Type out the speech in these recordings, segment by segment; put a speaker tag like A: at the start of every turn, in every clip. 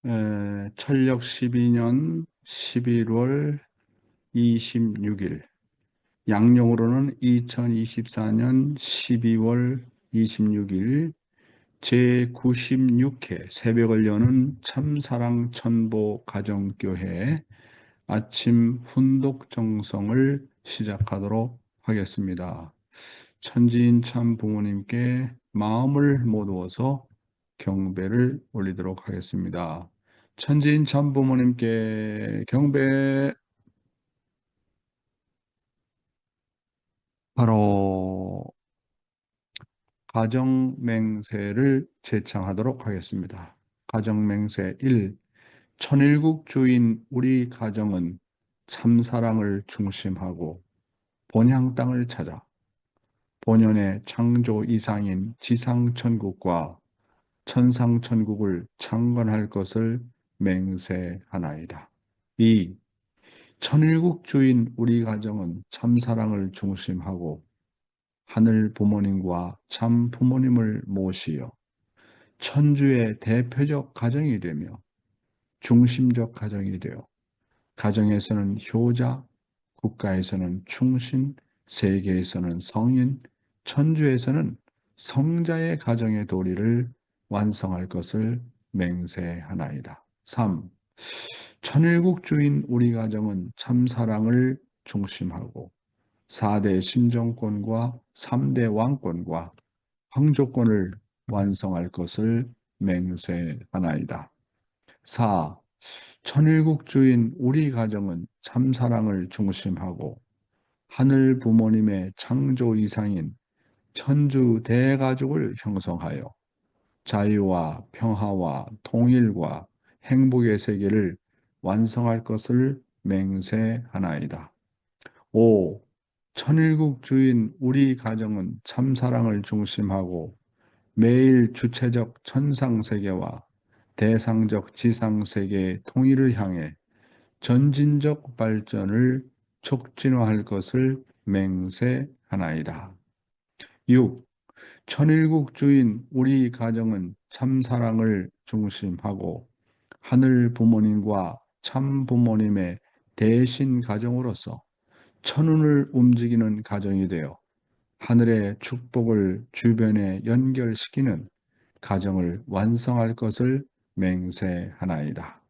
A: 철력 12년 11월 26일, 양력으로는 2024년 12월 26일 제96회 새벽을 여는 참사랑 천보 가정교회 아침 훈독 정성을 시작하도록 하겠습니다. 천지인 참 부모님께 마음을 모두어서 경배를 올리도록 하겠습니다. 천지인 참 부모님께 경배. 바로 가정맹세를 제창하도록 하겠습니다. 가정맹세 1. 천일국 주인 우리 가정은 참사랑을 중심하고 본향 땅을 찾아 본연의 창조 이상인 지상천국과 천상천국을 창건할 것을 맹세하나이다. 2. 천일국 주인 우리 가정은 참사랑을 중심하고 하늘 부모님과 참 부모님을 모시어 천주의 대표적 가정이 되며 중심적 가정이 되어 가정에서는 효자, 국가에서는 충신, 세계에서는 성인, 천주에서는 성자의 가정의 도리를 완성할 것을 맹세하나이다. 3. 천일국 주인 우리 가정은 참사랑을 중심하고 4대 심정권과 3대 왕권과 황조권을 완성할 것을 맹세하나이다. 4. 천일국 주인 우리 가정은 참사랑을 중심하고 하늘 부모님의 창조 이상인 천주 대가족을 형성하여 자유와 평화와 통일과 행복의 세계를 완성할 것을 맹세하나이다. 5. 천일국 주인 우리 가정은 참사랑을 중심하고 매일 주체적 천상세계와 대상적 지상세계의 통일을 향해 전진적 발전을 촉진화할 것을 맹세하나이다. 6. 천일국 주인 우리 가정은 참사랑을 중심하고 하늘 부모님과 참 부모님의 대신 가정으로서 천운을 움직이는 가정이 되어 하늘의 축복을 주변에 연결시키는 가정을 완성할 것을 맹세하나이다.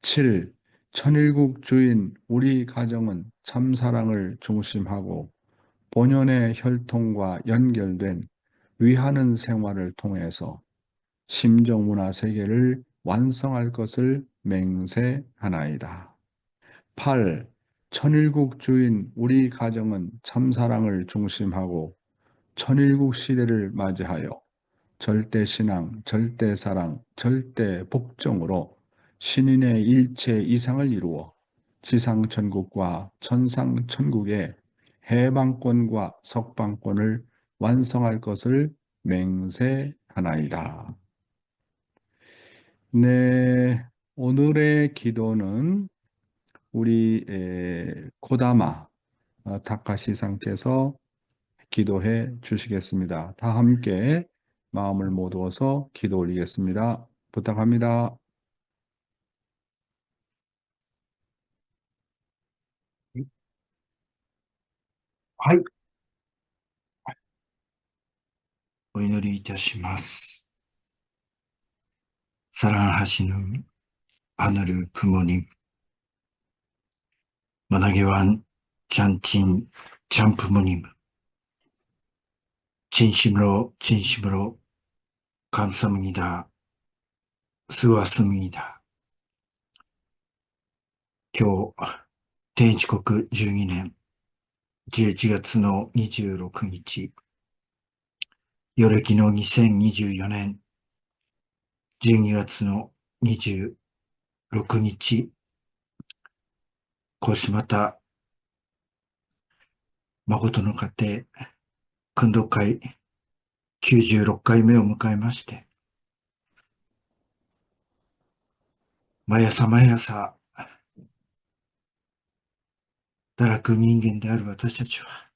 A: 7. 천일국 주인 우리 가정은 참사랑을 중심하고 본연의 혈통과 연결된 위하는 생활을 통해서 심정문화 세계를 완성할 것을 맹세하나이다. 8. 천일국 주인 우리 가정은 참사랑을 중심하고 천일국 시대를 맞이하여 절대신앙, 절대사랑, 절대복종으로 신인의 일체 이상을 이루어 지상천국과 천상천국의 해방권과 석방권을 완성할 것을 맹세하나이다. 네, 오늘의 기도는 우리 고다마 다카시 상께서 기도해 주시겠습니다. 다 함께 마음을 모두어서 기도 올리겠습니다. 부탁합니다.
B: はい。お祈りいたします。사랑하시는 하늘 부모님, 만하게완 잔친 참 부모님, 진심으로 진심으로 감사합니다. 수고하셨습니다. 今日、天一国12年11月の26日、よれきの2024年12月の26日、こうしまた、誠の家庭、訓導会96回目を迎えまして、毎朝毎朝、堕落人間である私たちは、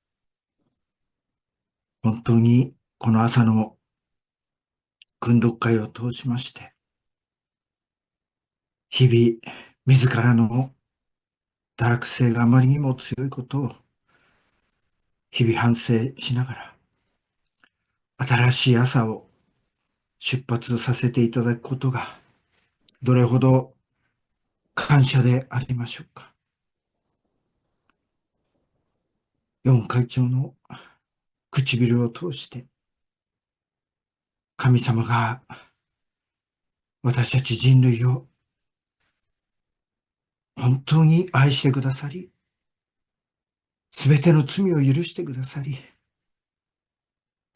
B: 本当にこの朝の訓読会を通しまして、日々、自らの堕落性があまりにも強いことを日々反省しながら、新しい朝を出発させていただくことが、どれほど感謝でありましょうか。四会長の唇を通して、神様が私たち人類を本当に愛してくださり、すべての罪を許してくださり、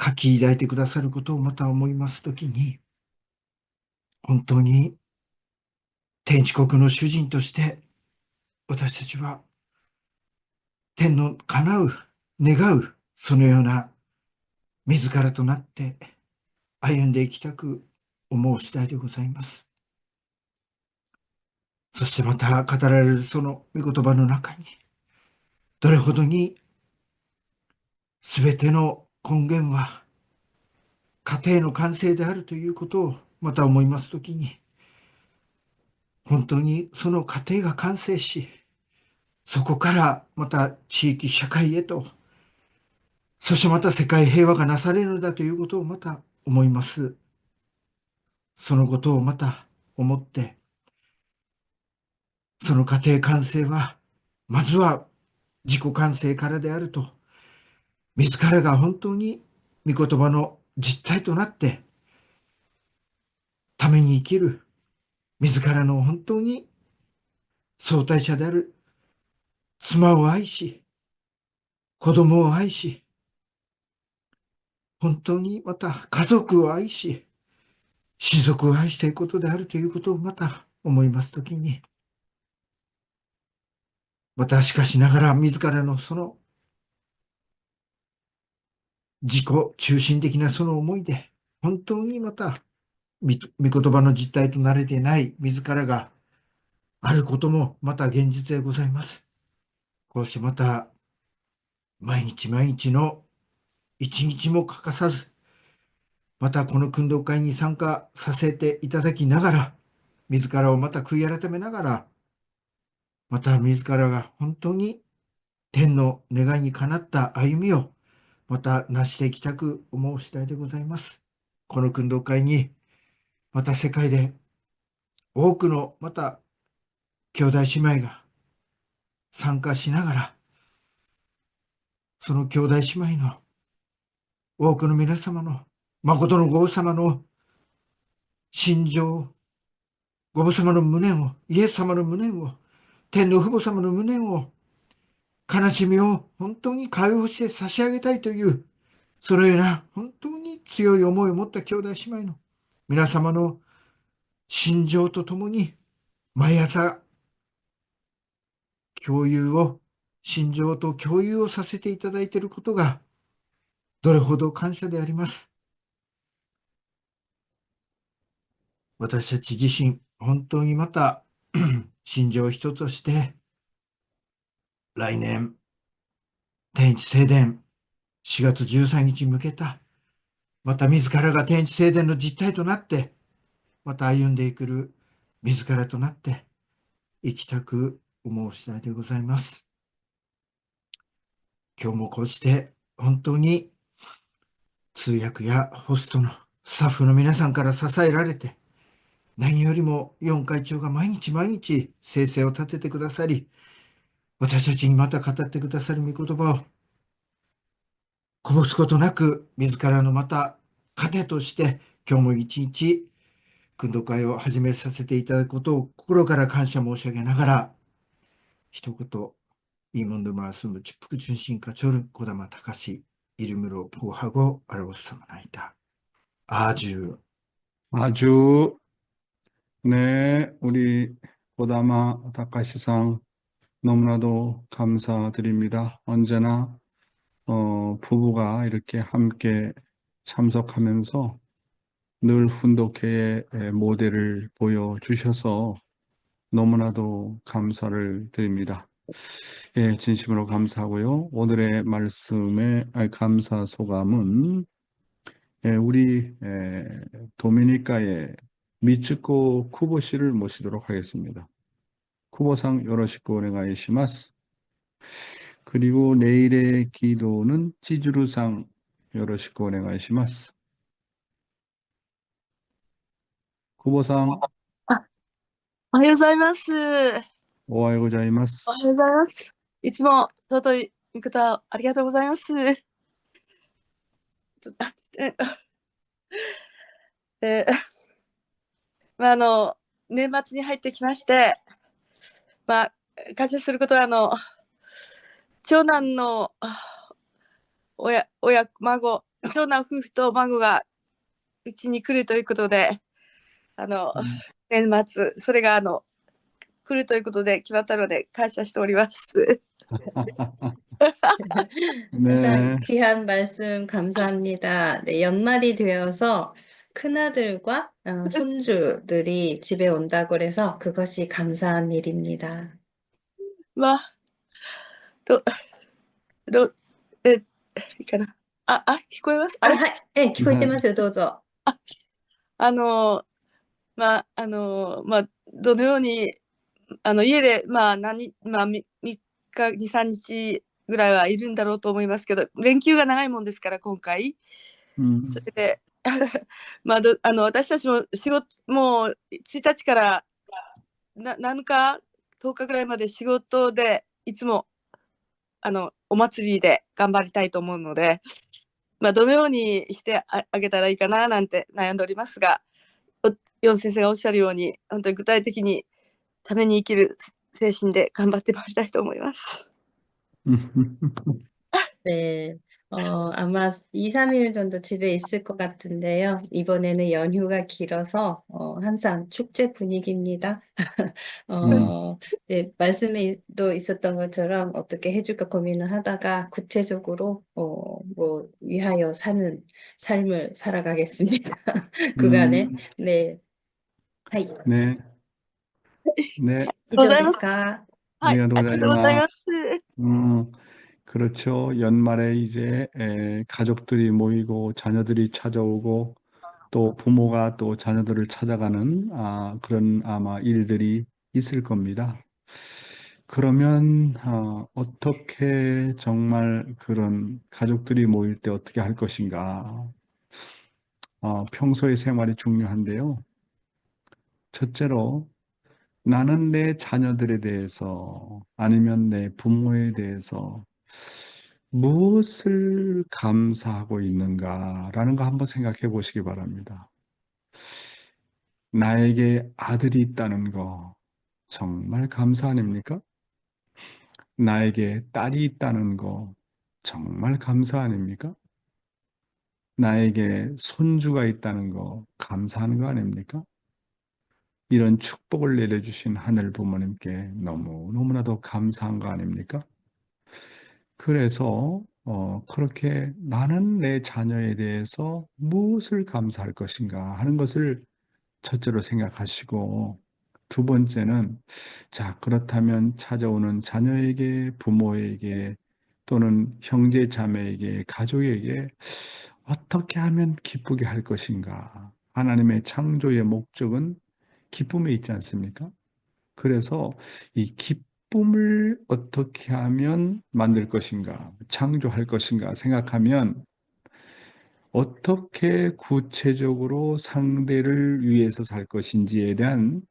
B: 書き抱いてくださることをまた思いますときに、本当に天地国の主人として私たちは天の叶う、願う、そのような自らとなって歩んでいきたく思う次第でございます。そしてまた語られるその御言葉の中に、どれほどにすべての根源は家庭の完成であるということをまた思いますときに、本当にその家庭が完成し、そこからまた地域社会へと、そしてまた世界平和がなされるのだということをまた思います。そのことをまた思って、その家庭完成はまずは自己完成からであると、自らが本当に御言葉の実態となってために生きる、自らの本当に相対者である妻を愛し、子供を愛し、本当にまた家族を愛し、士族を愛していくことであるということをまた思いますときに、またしかしながら自らのその自己中心的なその思いで、本当にまた御言葉の実態となれてない自らがあることもまた現実でございます。こうしてまた毎日毎日の一日も欠かさず、またこの訓導会に参加させていただきながら、自らをまた悔い改めながら、また自らが本当に天の願いにかなった歩みをまた成していきたく思う次第でございます。この訓導会にまた世界で多くのまた兄弟姉妹が参加しながら、その兄弟姉妹の多くの皆様の誠のご王様の心情、ご母様の無念を、イエス様の無念を、天の父母様の無念を、悲しみを本当に解放して差し上げたいという、そのような本当に強い思いを持った兄弟姉妹の皆様の心情とともに、毎朝共有を、心情と共有をさせていただいていることが、どれほど感謝であります。私たち自身、本当にまた、心情一つとして、来年、天一聖殿、4月13日に向けた、また自らが天一聖殿の実態となって、また歩んでいく自らとなって生きたく思う次第でございます。今日もこうして本当に通訳やホストのスタッフの皆さんから支えられて、何よりも4会長が毎日毎日生成を立ててくださり、私たちにまた語ってくださる御言葉をこぼすことなく、自らのまた糧として今日も一日訓導会を始めさせていただくことを心から感謝申し上げながら、一言、이 문도 말씀을 축복 주신 것처럼 고다마 다카시 이름으로 부하고 알고서나이다. 아주
A: 아주, 네, 우리 고다마 다카시상 너무나도 감사드립니다. 언제나 부부가 이렇게 함께 참석하면서 늘 훈독회의 모델을 보여주셔서 너무나도 감사를 드립니다. 예, 진심으로 감사하고요. 오늘의 말씀의 감사 소감은 우리 도미니카의 미츠코 쿠보 씨를 모시도록 하겠습니다. 쿠보상 요로시쿠 오네가이시마스. 그리고 내일의 기도는 찌주루상 요로시쿠 오네가이시마스. 쿠보상
C: あ、おはようございます。おはよ
A: 오하요
C: うご
A: 고자이마스.
C: ざいます。いつも尊い御方ありがとうございます。ええまあ、年末に入ってきまして、まあ、感謝することは、長男の孫、長男夫婦と孫がうちに来るということで、年末、それが来るということで決まったので感謝しております。
A: 네,
D: 항상 귀한 말씀 감사합니다. 네, 연말이 되어서 큰아들과 손주들이 집에 온다고 그래서 그것이 감사한 일입니다.
C: まあ、ど、ど、え、いいかな。聞こえます？
D: 아,聞こえてますよ、どうぞ。
C: まあ、どのように、家で、3日、2、3日ぐらいはいるんだろうと思いますけど、連休が長いもんですから、今回。それで、私たちも仕事、もう1日から7日、10日ぐらいまで仕事で、いつも、お祭りで頑張りたいと思うので、どのようにしてあげたらいいかななんて悩んでおりますが、ヨン先生がおっしゃるように、本当に具体的にために生きる精神で頑張ってまいりたいと思います。
D: 네, 아마 2, 3일 정도 집에 있을 것 같은데요. 이번에는 연휴가 길어서 항상 축제 분위기입니다. 네, 말씀에도 있었던 것처럼 어떻게 해줄까 고민을 하다가 구체적으로 뭐 위하여 사는 삶을 살아가겠습니다. 그간에 네, 하이,
A: 네, 네,
C: ございます。
D: 이죠ですか?
C: はい、ありがとうございます。
A: 그렇죠. 연말에 이제 가족들이 모이고 자녀들이 찾아오고 또 부모가 또 자녀들을 찾아가는 그런 아마 일들이 있을 겁니다. 그러면 어떻게 정말 그런 가족들이 모일 때 어떻게 할 것인가? 평소의 생활이 중요한데요. 첫째로 나는 내 자녀들에 대해서 아니면 내 부모에 대해서 무엇을 감사하고 있는가라는 거 한번 생각해 보시기 바랍니다. 나에게 아들이 있다는 거 정말 감사 아닙니까? 나에게 딸이 있다는 거 정말 감사 아닙니까? 나에게 손주가 있다는 거 감사하는 거 아닙니까? 이런 축복을 내려주신 하늘 부모님께 너무나도 감사한 거 아닙니까? 그래서 그렇게 나는 내 자녀에 대해서 무엇을 감사할 것인가 하는 것을 첫째로 생각하시고 두 번째는 자, 그렇다면 찾아오는 자녀에게, 부모에게 또는 형제 자매에게, 가족에게 어떻게 하면 기쁘게 할 것인가? 하나님의 창조의 목적은 기쁨에 있지 않습니까? 그래서 이 기쁨을 어떻게 하면 만들 것인가, 창조할 것인가 생각하면 어떻게 구체적으로 상대를 위해서 살 것인지에 대한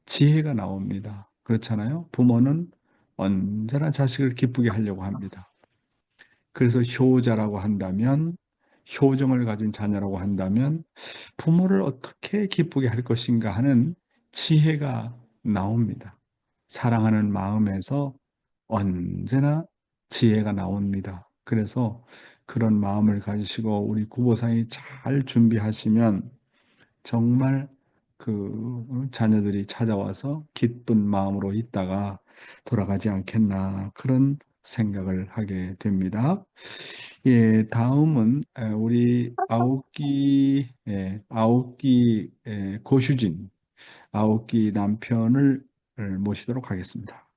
A: 지혜가 나옵니다. 그렇잖아요? 부모는 언제나 자식을 기쁘게 하려고 합니다. 그래서 효자라고 한다면, 효정을 가진 자녀라고 한다면 부모를 어떻게 기쁘게 할 것인가 하는 지혜가 나옵니다. 사랑하는 마음에서 언제나 지혜가 나옵니다. 그래서 그런 마음을 가지시고 우리 구보상이 잘 준비하시면 정말 그 자녀들이 찾아와서 기쁜 마음으로 있다가 돌아가지 않겠나 그런 생각을 하게 됩니다. 예, 다음은 우리 아오키 고슈진, 아오키 남편을 모시도록 하겠습니다.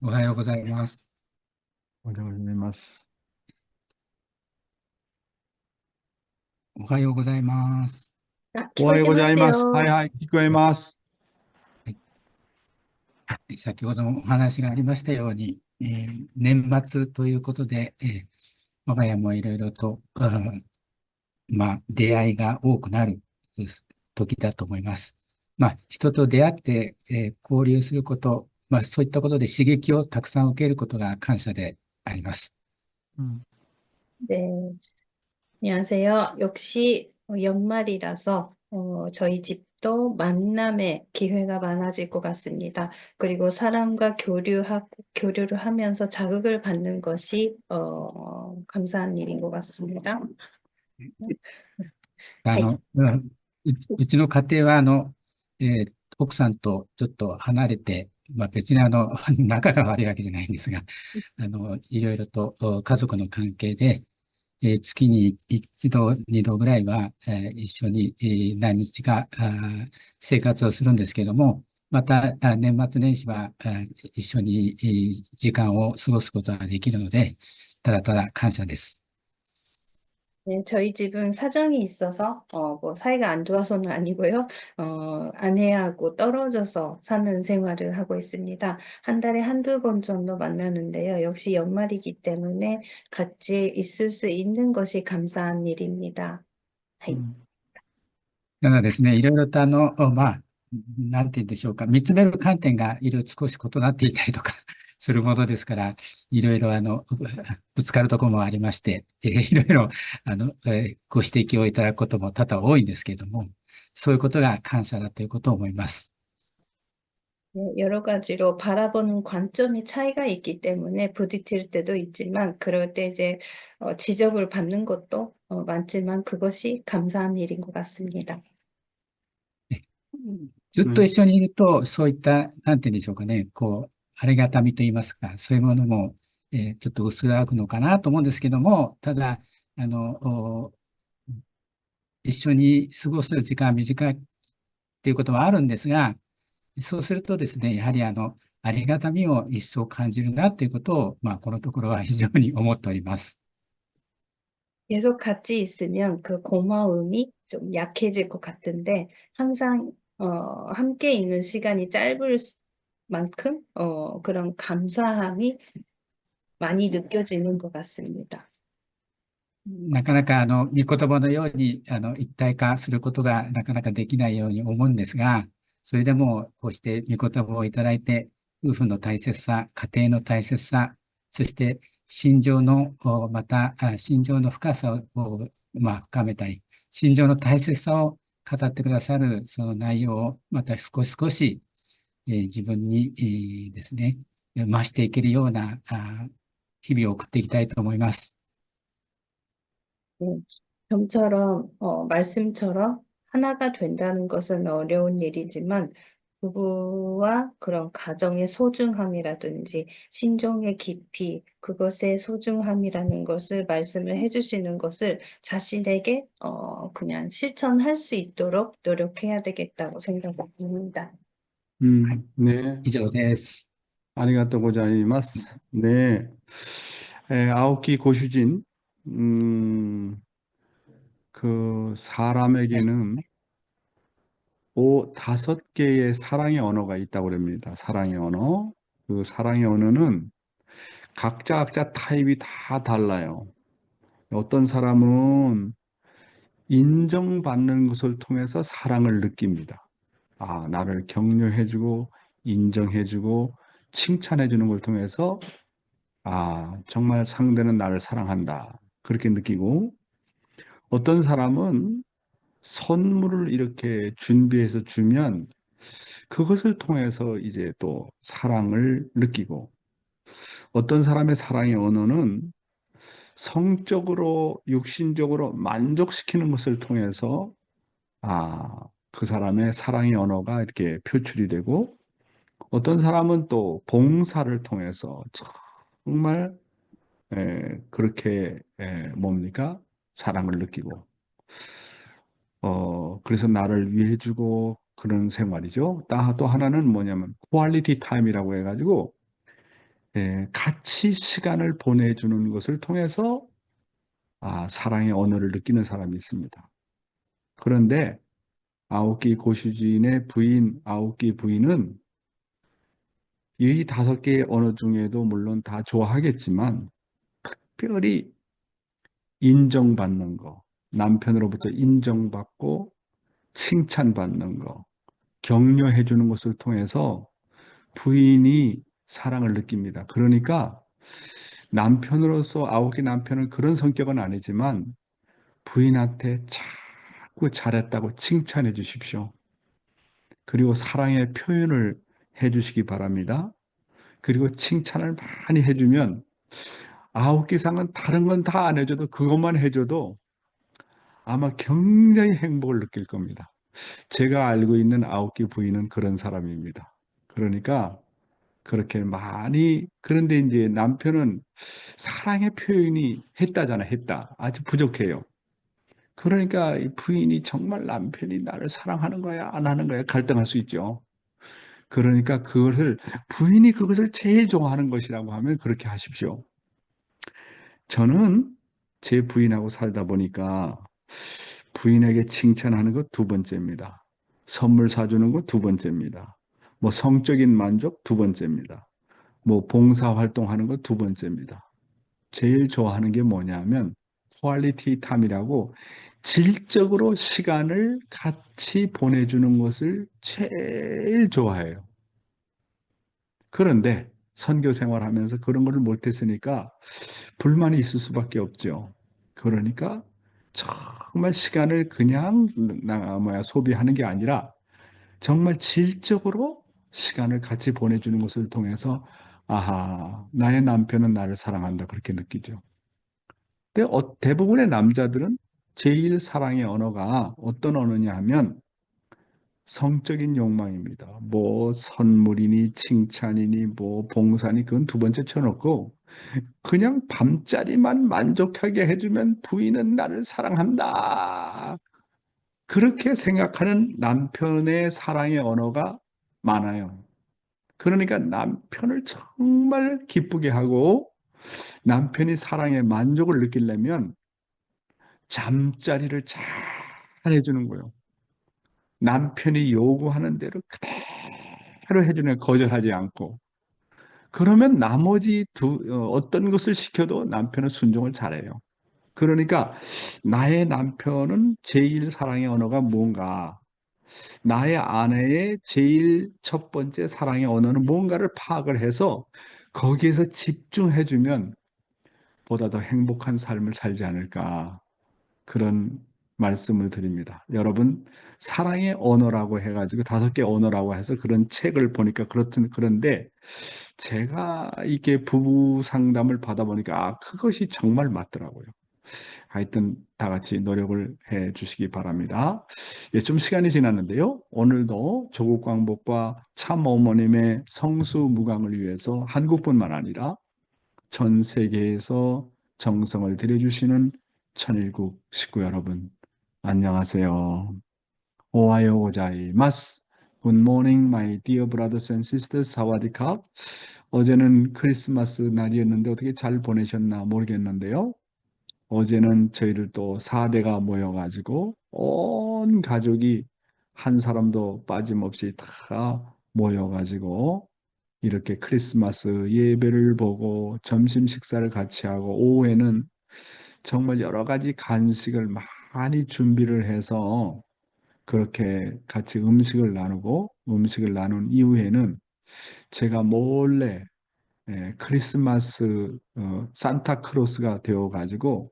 E: おはようございます。
A: おはようございます。
E: おはようございます。
D: あ、
A: お
D: 聞こえてます
A: はようございます。はい
D: よ。
A: はい、聞こえます。
E: 先ほどお話がありましたように、年末ということで、我が家もいろいろと、出会いが多くなる時だと思います。人と出会って、交流すること、そういったことで刺激をたくさん受けることが感謝であります。
D: 네, 안녕하세요. 역시 연말이라서 저희 집도 만남의 기회가 많아질 것 같습니다. 그리고 사람과 교류를 하면서 자극을 받는 것이 감사한 일인 것 같습니다. はい。
E: うちの家庭は、奥さんとちょっと離れて、別に仲が悪いわけじゃないんですが、いろいろと家族の関係で、月に一度、二度ぐらいは、一緒に、何日か生活をするんですけれども、また年末年始は一緒に時間を過ごすことができるので、ただただ感謝です。
D: 네, 저희 집은 사정이 있어서, 뭐, 사이가 안 좋아서는 아니고요. 아내하고 떨어져서 사는 생활을 하고 있습니다. 한 달에 한두 번 정도 만나는데요. 역시 연말이기 때문에 같이 있을 수 있는 것이 감사한 일입니다.
E: ただですね、いろいろとなんて言うんでしょうか、見つめる観点がいろいろ少し異なっていたりとかするものですから、いろいろぶつかるところもありまして、いろいろご指摘をいただくことも多々多いんですけれども、そういうことが感謝だということを思います。
D: 네, 여러 가지로 바라보는 관점의 차이가 있기 때문에 부딪힐 때도 있지만, 그럴 때 이제 지적을 받는 것도 많지만 그것이 감사한 일인 것 같습니다.
E: ずっと一緒にいると、そういった、なんて言うんでしょうかね、ありがたみと言いますか、そういうものも、ちょっと薄らぐのかなと思うんですけども、ただ、一緒に過ごす時間が短いっていうことはあるんですが、そうするとですね、やはりありがたみを一層感じるなということを、このところは非常に思っております。
D: 계속 같이 있으면 그 고마움이 좀 약해질 것 같은데, 항상 함께 있는 시간이 짧을 만큼 그런 감사함이 많이 느껴지는 것 같습니다.
E: なかなか御言葉のように一体化することがなかなかできないように思うんですが、それでもこうして御言葉をいただいて、夫婦の大切さ、家庭の大切さ、そして心情の、また心情の深さを、深めたい、心情の大切さを語ってくださるその内容をまた少し少し、自分に、ですね、増していけるような日々を送っていきたいと思います。
D: 네, 좀처럼 말씀처럼 하나가 된다는 것은 어려운 일이지만, 부부와 그런 가정의 소중함이라든지 신종의 깊이, 그것의 소중함이라는 것을 말씀을 해주시는 것을 자신에게 그냥 실천할 수 있도록 노력해야 되겠다고 생각합니다.
A: ね。
E: 以上です。
A: ありがとうございます。ね。아오키 고슈진, 그 사람에게는 5개의 사랑의 언어가 있다고 그럽니다. 사랑의 언어. 그 사랑의 언어는 각자 타입이 다 달라요. 어떤 사람은 인정받는 것을 통해서 사랑을 느낍니다. 아, 나를 격려해주고, 인정해주고, 칭찬해주는 걸 통해서, 아, 정말 상대는 나를 사랑한다. 그렇게 느끼고, 어떤 사람은 선물을 이렇게 준비해서 주면 그것을 통해서 이제 또 사랑을 느끼고, 어떤 사람의 사랑의 언어는 성적으로, 육신적으로 만족시키는 것을 통해서 아, 그 사람의 사랑의 언어가 이렇게 표출이 되고, 어떤 사람은 또 봉사를 통해서 정말 그렇게 뭡니까? 사랑을 느끼고, 그래서 나를 위해주고 그런 생활이죠. 또 하나는 뭐냐면 퀄리티 타임이라고 해가지고 같이 시간을 보내주는 것을 통해서 사랑의 언어를 느끼는 사람이 있습니다. 그런데 아오키 고슈진의 부인, 아오키 부인은 이 5개의 언어 중에도 물론 다 좋아하겠지만 특별히 인정받는 거, 남편으로부터 인정받고 칭찬받는 거, 격려해 주는 것을 통해서 부인이 사랑을 느낍니다. 그러니까 남편으로서 아오키 남편은 그런 성격은 아니지만 부인한테 자꾸 잘했다고 칭찬해 주십시오. 그리고 사랑의 표현을 해 주시기 바랍니다. 그리고 칭찬을 많이 해주면 아홉기상은 다른 건 다 안 해줘도 그것만 해줘도 아마 굉장히 행복을 느낄 겁니다. 제가 알고 있는 아홉기 부인은 그런 사람입니다. 그러니까 그렇게 많이, 그런데 이제 남편은 사랑의 표현이 했다잖아, 했다. 아주 부족해요. 그러니까 이 부인이 정말 남편이 나를 사랑하는 거야, 안 하는 거야, 갈등할 수 있죠. 그러니까 부인이 그것을 제일 좋아하는 것이라고 하면 그렇게 하십시오. 저는 제 부인하고 살다 보니까 부인에게 칭찬하는 것 2번째입니다. 선물 사주는 것 2번째입니다. 뭐 성적인 만족 2번째입니다. 뭐 봉사활동하는 것 2번째입니다. 제일 좋아하는 게 뭐냐면 퀄리티 타임이라고 질적으로 시간을 같이 보내주는 것을 제일 좋아해요. 그런데 선교 생활하면서 그런 것을 못했으니까 불만이 있을 수밖에 없죠. 그러니까 정말 시간을 그냥 소비하는 게 아니라 정말 질적으로 시간을 같이 보내주는 것을 통해서 나의 남편은 나를 사랑한다 그렇게 느끼죠. 근데 대부분의 남자들은 제일 사랑의 언어가 어떤 언어냐 하면 성적인 욕망입니다. 뭐 선물이니 칭찬이니 뭐 봉사니 그건 2번째 쳐놓고 그냥 밤자리만 만족하게 해주면 부인은 나를 사랑한다. 그렇게 생각하는 남편의 사랑의 언어가 많아요. 그러니까 남편을 정말 기쁘게 하고 남편이 사랑의 만족을 느끼려면 잠자리를 잘 해주는 거예요. 남편이 요구하는 대로 그대로 해주는 거절하지 않고 그러면 나머지 어떤 것을 시켜도 남편은 순종을 잘해요. 그러니까 나의 남편은 제일 사랑의 언어가 뭔가 나의 아내의 제일 첫 번째 사랑의 언어는 뭔가를 파악을 해서 거기에서 집중해주면 보다 더 행복한 삶을 살지 않을까 그런 말씀을 드립니다. 여러분, 사랑의 언어라고 해가지고 5개 언어라고 해서 그런 책을 보니까 그런데 제가 이게 부부 상담을 받아보니까 그것이 정말 맞더라고요. 하여튼 다 같이 노력을 해 주시기 바랍니다. 예, 좀 시간이 지났는데요. 오늘도 조국 광복과 참 어머님의 성수무강을 위해서 한국뿐만 아니라 전 세계에서 정성을 들여주시는 천일국 식구 여러분, 안녕하세요. 오하요 고자이마스. Good morning, my dear brothers and sisters. 사와디캅. 어제는 크리스마스 날이었는데 어떻게 잘 보내셨나 모르겠는데요. 어제는 저희를 또 4대가 모여가지고 온 가족이 한 사람도 빠짐없이 다 모여가지고 이렇게 크리스마스 예배를 보고 점심 식사를 같이 하고 오후에는 정말 여러 가지 간식을 많이 준비를 해서 그렇게 같이 음식을 나누고 음식을 나눈 이후에는 제가 몰래 크리스마스 산타크로스가 되어가지고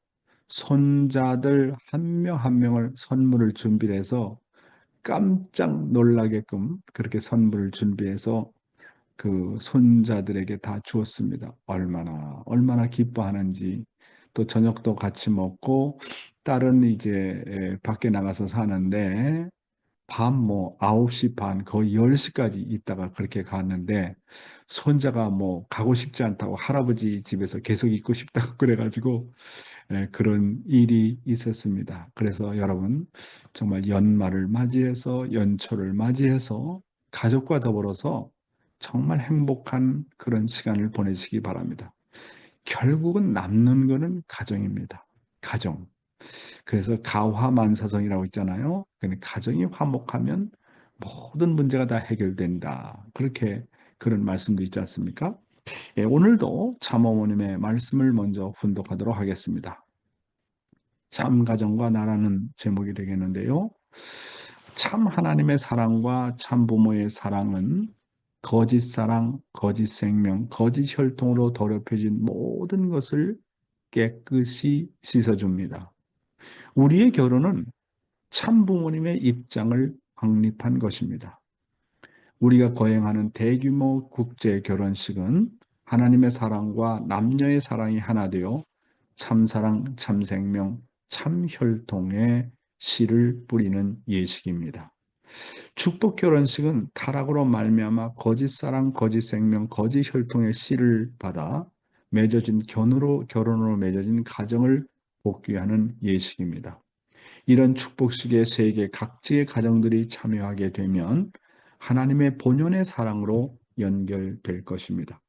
A: 손자들 한 명 한 명을 선물을 준비해서 깜짝 놀라게끔 그렇게 선물을 준비해서 그 손자들에게 다 주었습니다. 얼마나 기뻐하는지. 또 저녁도 같이 먹고 딸은 이제 밖에 나가서 사는데 밤 9시 반 거의 10시까지 있다가 그렇게 갔는데 손자가 가고 싶지 않다고 할아버지 집에서 계속 있고 싶다고 그래가지고 그런 일이 있었습니다. 그래서 여러분 정말 연말을 맞이해서 연초를 맞이해서 가족과 더불어서 정말 행복한 그런 시간을 보내시기 바랍니다. 결국은 남는 거는 가정입니다. 가정. 그래서 가화만사성이라고 있잖아요. 그러니까 가정이 화목하면 모든 문제가 다 해결된다. 그렇게 그런 말씀도 있지 않습니까? 예, 오늘도 참 어머님의 말씀을 먼저 훈독하도록 하겠습니다. 참 가정과 나라는 제목이 되겠는데요. 참 하나님의 사랑과 참 부모의 사랑은 거짓 사랑, 거짓 생명, 거짓 혈통으로 더럽혀진 모든 것을 깨끗이 씻어줍니다. 우리의 결혼은 참 부모님의 입장을 확립한 것입니다. 우리가 거행하는 대규모 국제 결혼식은 하나님의 사랑과 남녀의 사랑이 하나 되어 참사랑, 참생명, 참혈통의 씨를 뿌리는 예식입니다. 축복 결혼식은 타락으로 말미암아 거짓 사랑, 거짓 생명, 거짓 혈통의 씨를 받아 맺어진 결혼으로 맺어진 가정을 복귀하는 예식입니다. 이런 축복식에 세계 각지의 가정들이 참여하게 되면 하나님의 본연의 사랑으로 연결될 것입니다.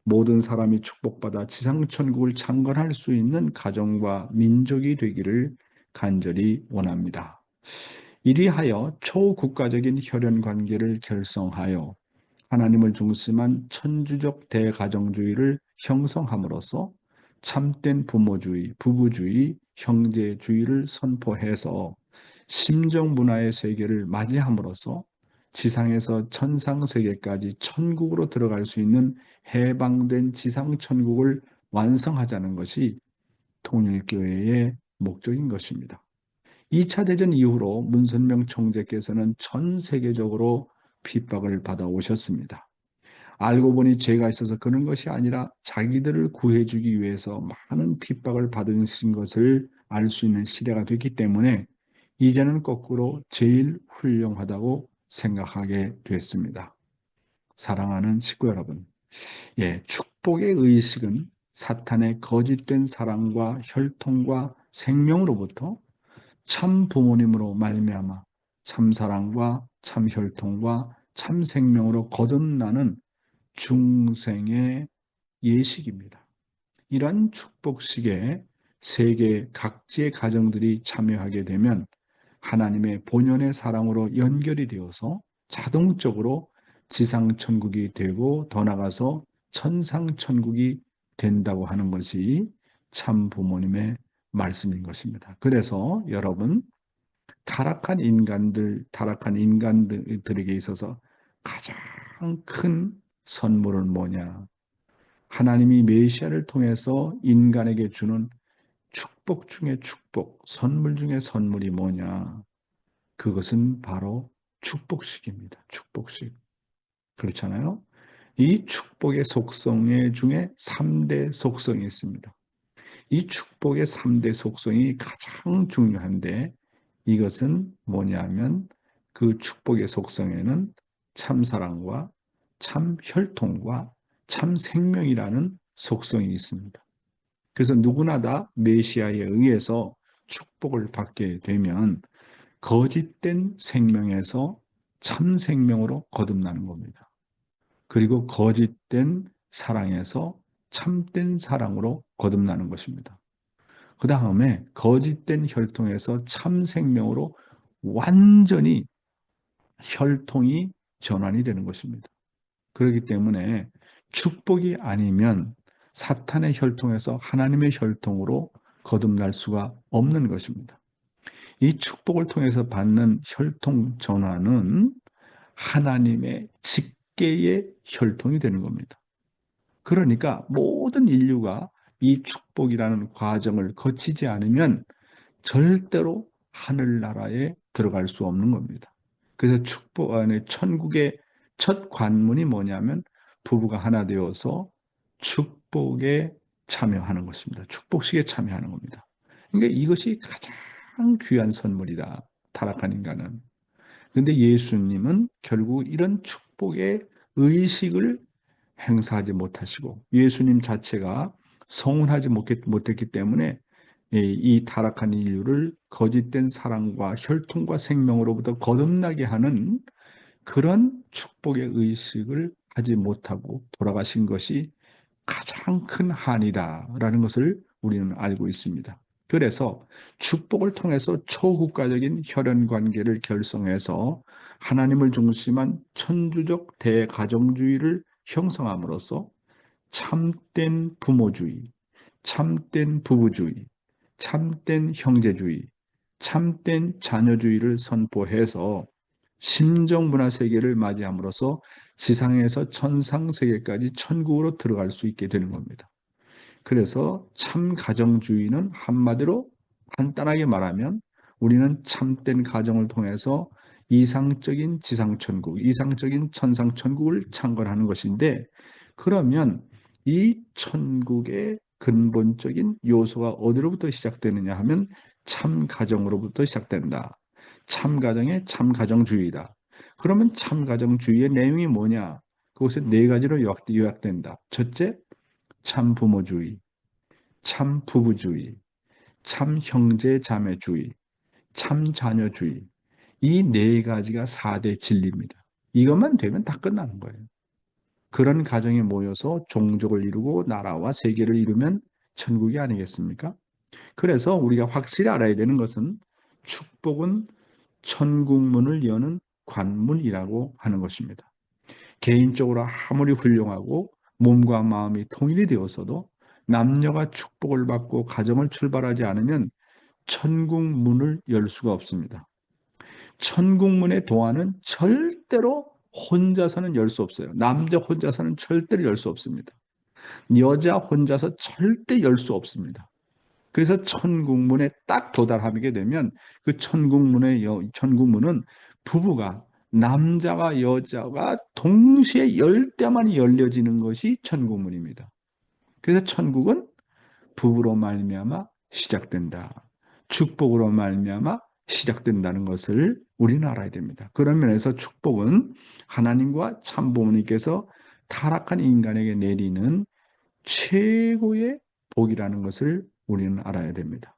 A: 모든 사람이 축복받아 지상천국을 창건할 수 있는 가정과 민족이 되기를 간절히 원합니다. 이리하여 초국가적인 혈연 관계를 결성하여 하나님을 중심한 천주적 대가정주의를 형성함으로써 참된 부모주의, 부부주의, 형제주의를 선포해서 심정문화의 세계를 맞이함으로써 지상에서 천상세계까지 천국으로 들어갈 수 있는 해방된 지상천국을 완성하자는 것이 통일교회의 목적인 것입니다. 2차 대전 이후로 문선명 총재께서는 전 세계적으로 핍박을 받아오셨습니다. 알고 보니 죄가 있어서 그런 것이 아니라 자기들을 구해주기 위해서 많은 핍박을 받으신 것을 알 수 있는 시대가 됐기 때문에 이제는 거꾸로 제일 훌륭하다고 생각하게 됐습니다. 사랑하는 식구 여러분, 예, 축복의 의식은 사탄의 거짓된 사랑과 혈통과 생명으로부터 참 부모님으로 말미암아 참 사랑과 참 혈통과 참 생명으로 거듭나는 중생의 예식입니다. 이러한 축복식에 세계 각지의 가정들이 참여하게 되면 하나님의 본연의 사랑으로 연결이 되어서 자동적으로 지상천국이 되고 더 나아가서 천상천국이 된다고 하는 것이 참 부모님의 말씀인 것입니다. 그래서 여러분, 타락한 인간들에게 있어서 가장 큰 선물은 뭐냐? 하나님이 메시아를 통해서 인간에게 주는 축복 중에 축복, 선물 중에 선물이 뭐냐? 그것은 바로 축복식입니다. 축복식. 그렇잖아요? 이 축복의 속성 중에 3대 속성이 있습니다. 이 축복의 3대 속성이 가장 중요한데 이것은 뭐냐면 그 축복의 속성에는 참사랑과 참 혈통과 참 생명이라는 속성이 있습니다. 그래서 누구나 다 메시아에 의해서 축복을 받게 되면 거짓된 생명에서 참 생명으로 거듭나는 겁니다. 그리고 거짓된 사랑에서 참된 사랑으로 거듭나는 것입니다. 그 다음에 거짓된 혈통에서 참 생명으로 완전히 혈통이 전환이 되는 것입니다. 그렇기 때문에 축복이 아니면 사탄의 혈통에서 하나님의 혈통으로 거듭날 수가 없는 것입니다. 이 축복을 통해서 받는 혈통 전환은 하나님의 직계의 혈통이 되는 겁니다. 그러니까 모든 인류가 이 축복이라는 과정을 거치지 않으면 절대로 하늘나라에 들어갈 수 없는 겁니다. 그래서 축복 안에 천국의 첫 관문이 뭐냐면 부부가 하나 되어서 축복에 참여하는 것입니다. 축복식에 참여하는 겁니다. 그러니까 이것이 가장 귀한 선물이다. 타락한 인간은. 근데 예수님은 결국 이런 축복의 의식을 행사하지 못하시고 예수님 자체가 성훈하지 못했기 때문에 이 타락한 인류를 거짓된 사랑과 혈통과 생명으로부터 거듭나게 하는 그런 축복의 의식을 하지 못하고 돌아가신 것이 가장 큰 한이다라는 것을 우리는 알고 있습니다. 그래서 축복을 통해서 초국가적인 혈연 관계를 결성해서 하나님을 중심한 천주적 대가정주의를 형성함으로써 참된 부모주의, 참된 부부주의, 참된 형제주의, 참된 자녀주의를 선포해서 심정문화 세계를 맞이함으로써 지상에서 천상 세계까지 천국으로 들어갈 수 있게 되는 겁니다. 그래서 참 가정주의는 한마디로 간단하게 말하면 우리는 참된 가정을 통해서 이상적인 지상천국, 이상적인 천상천국을 창건하는 것인데, 그러면 이 천국의 근본적인 요소가 어디로부터 시작되느냐 하면 참 가정으로부터 시작된다. 참 가정의 참 가정주의다. 그러면 참 가정주의의 내용이 뭐냐? 그것에 네 가지로 요약된다. 첫째, 참 부모주의, 참 부부주의, 참 형제자매주의, 참 자녀주의. 이 네 가지가 4대 진리입니다. 이것만 되면 다 끝나는 거예요. 그런 가정에 모여서 종족을 이루고 나라와 세계를 이루면 천국이 아니겠습니까? 그래서 우리가 확실히 알아야 되는 것은 축복은 천국문을 여는 관문이라고 하는 것입니다. 개인적으로 아무리 훌륭하고 몸과 마음이 통일이 되었어도 남녀가 축복을 받고 가정을 출발하지 않으면 천국 문을 열 수가 없습니다. 천국 문의 도안은 절대로 혼자서는 열 수 없어요. 남자 혼자서는 절대로 열 수 없습니다. 여자 혼자서 절대 열 수 없습니다. 그래서 천국 문에 딱 도달하게 되면 그 천국 문은 부부가 남자와 여자가 동시에 열 때만 열려지는 것이 천국 문입니다. 그래서 천국은 부부로 말미암아 시작된다. 축복으로 말미암아 시작된다는 것을 우리는 알아야 됩니다. 그런 면에서 축복은 하나님과 참부모님께서 타락한 인간에게 내리는 최고의 복이라는 것을 우리는 알아야 됩니다.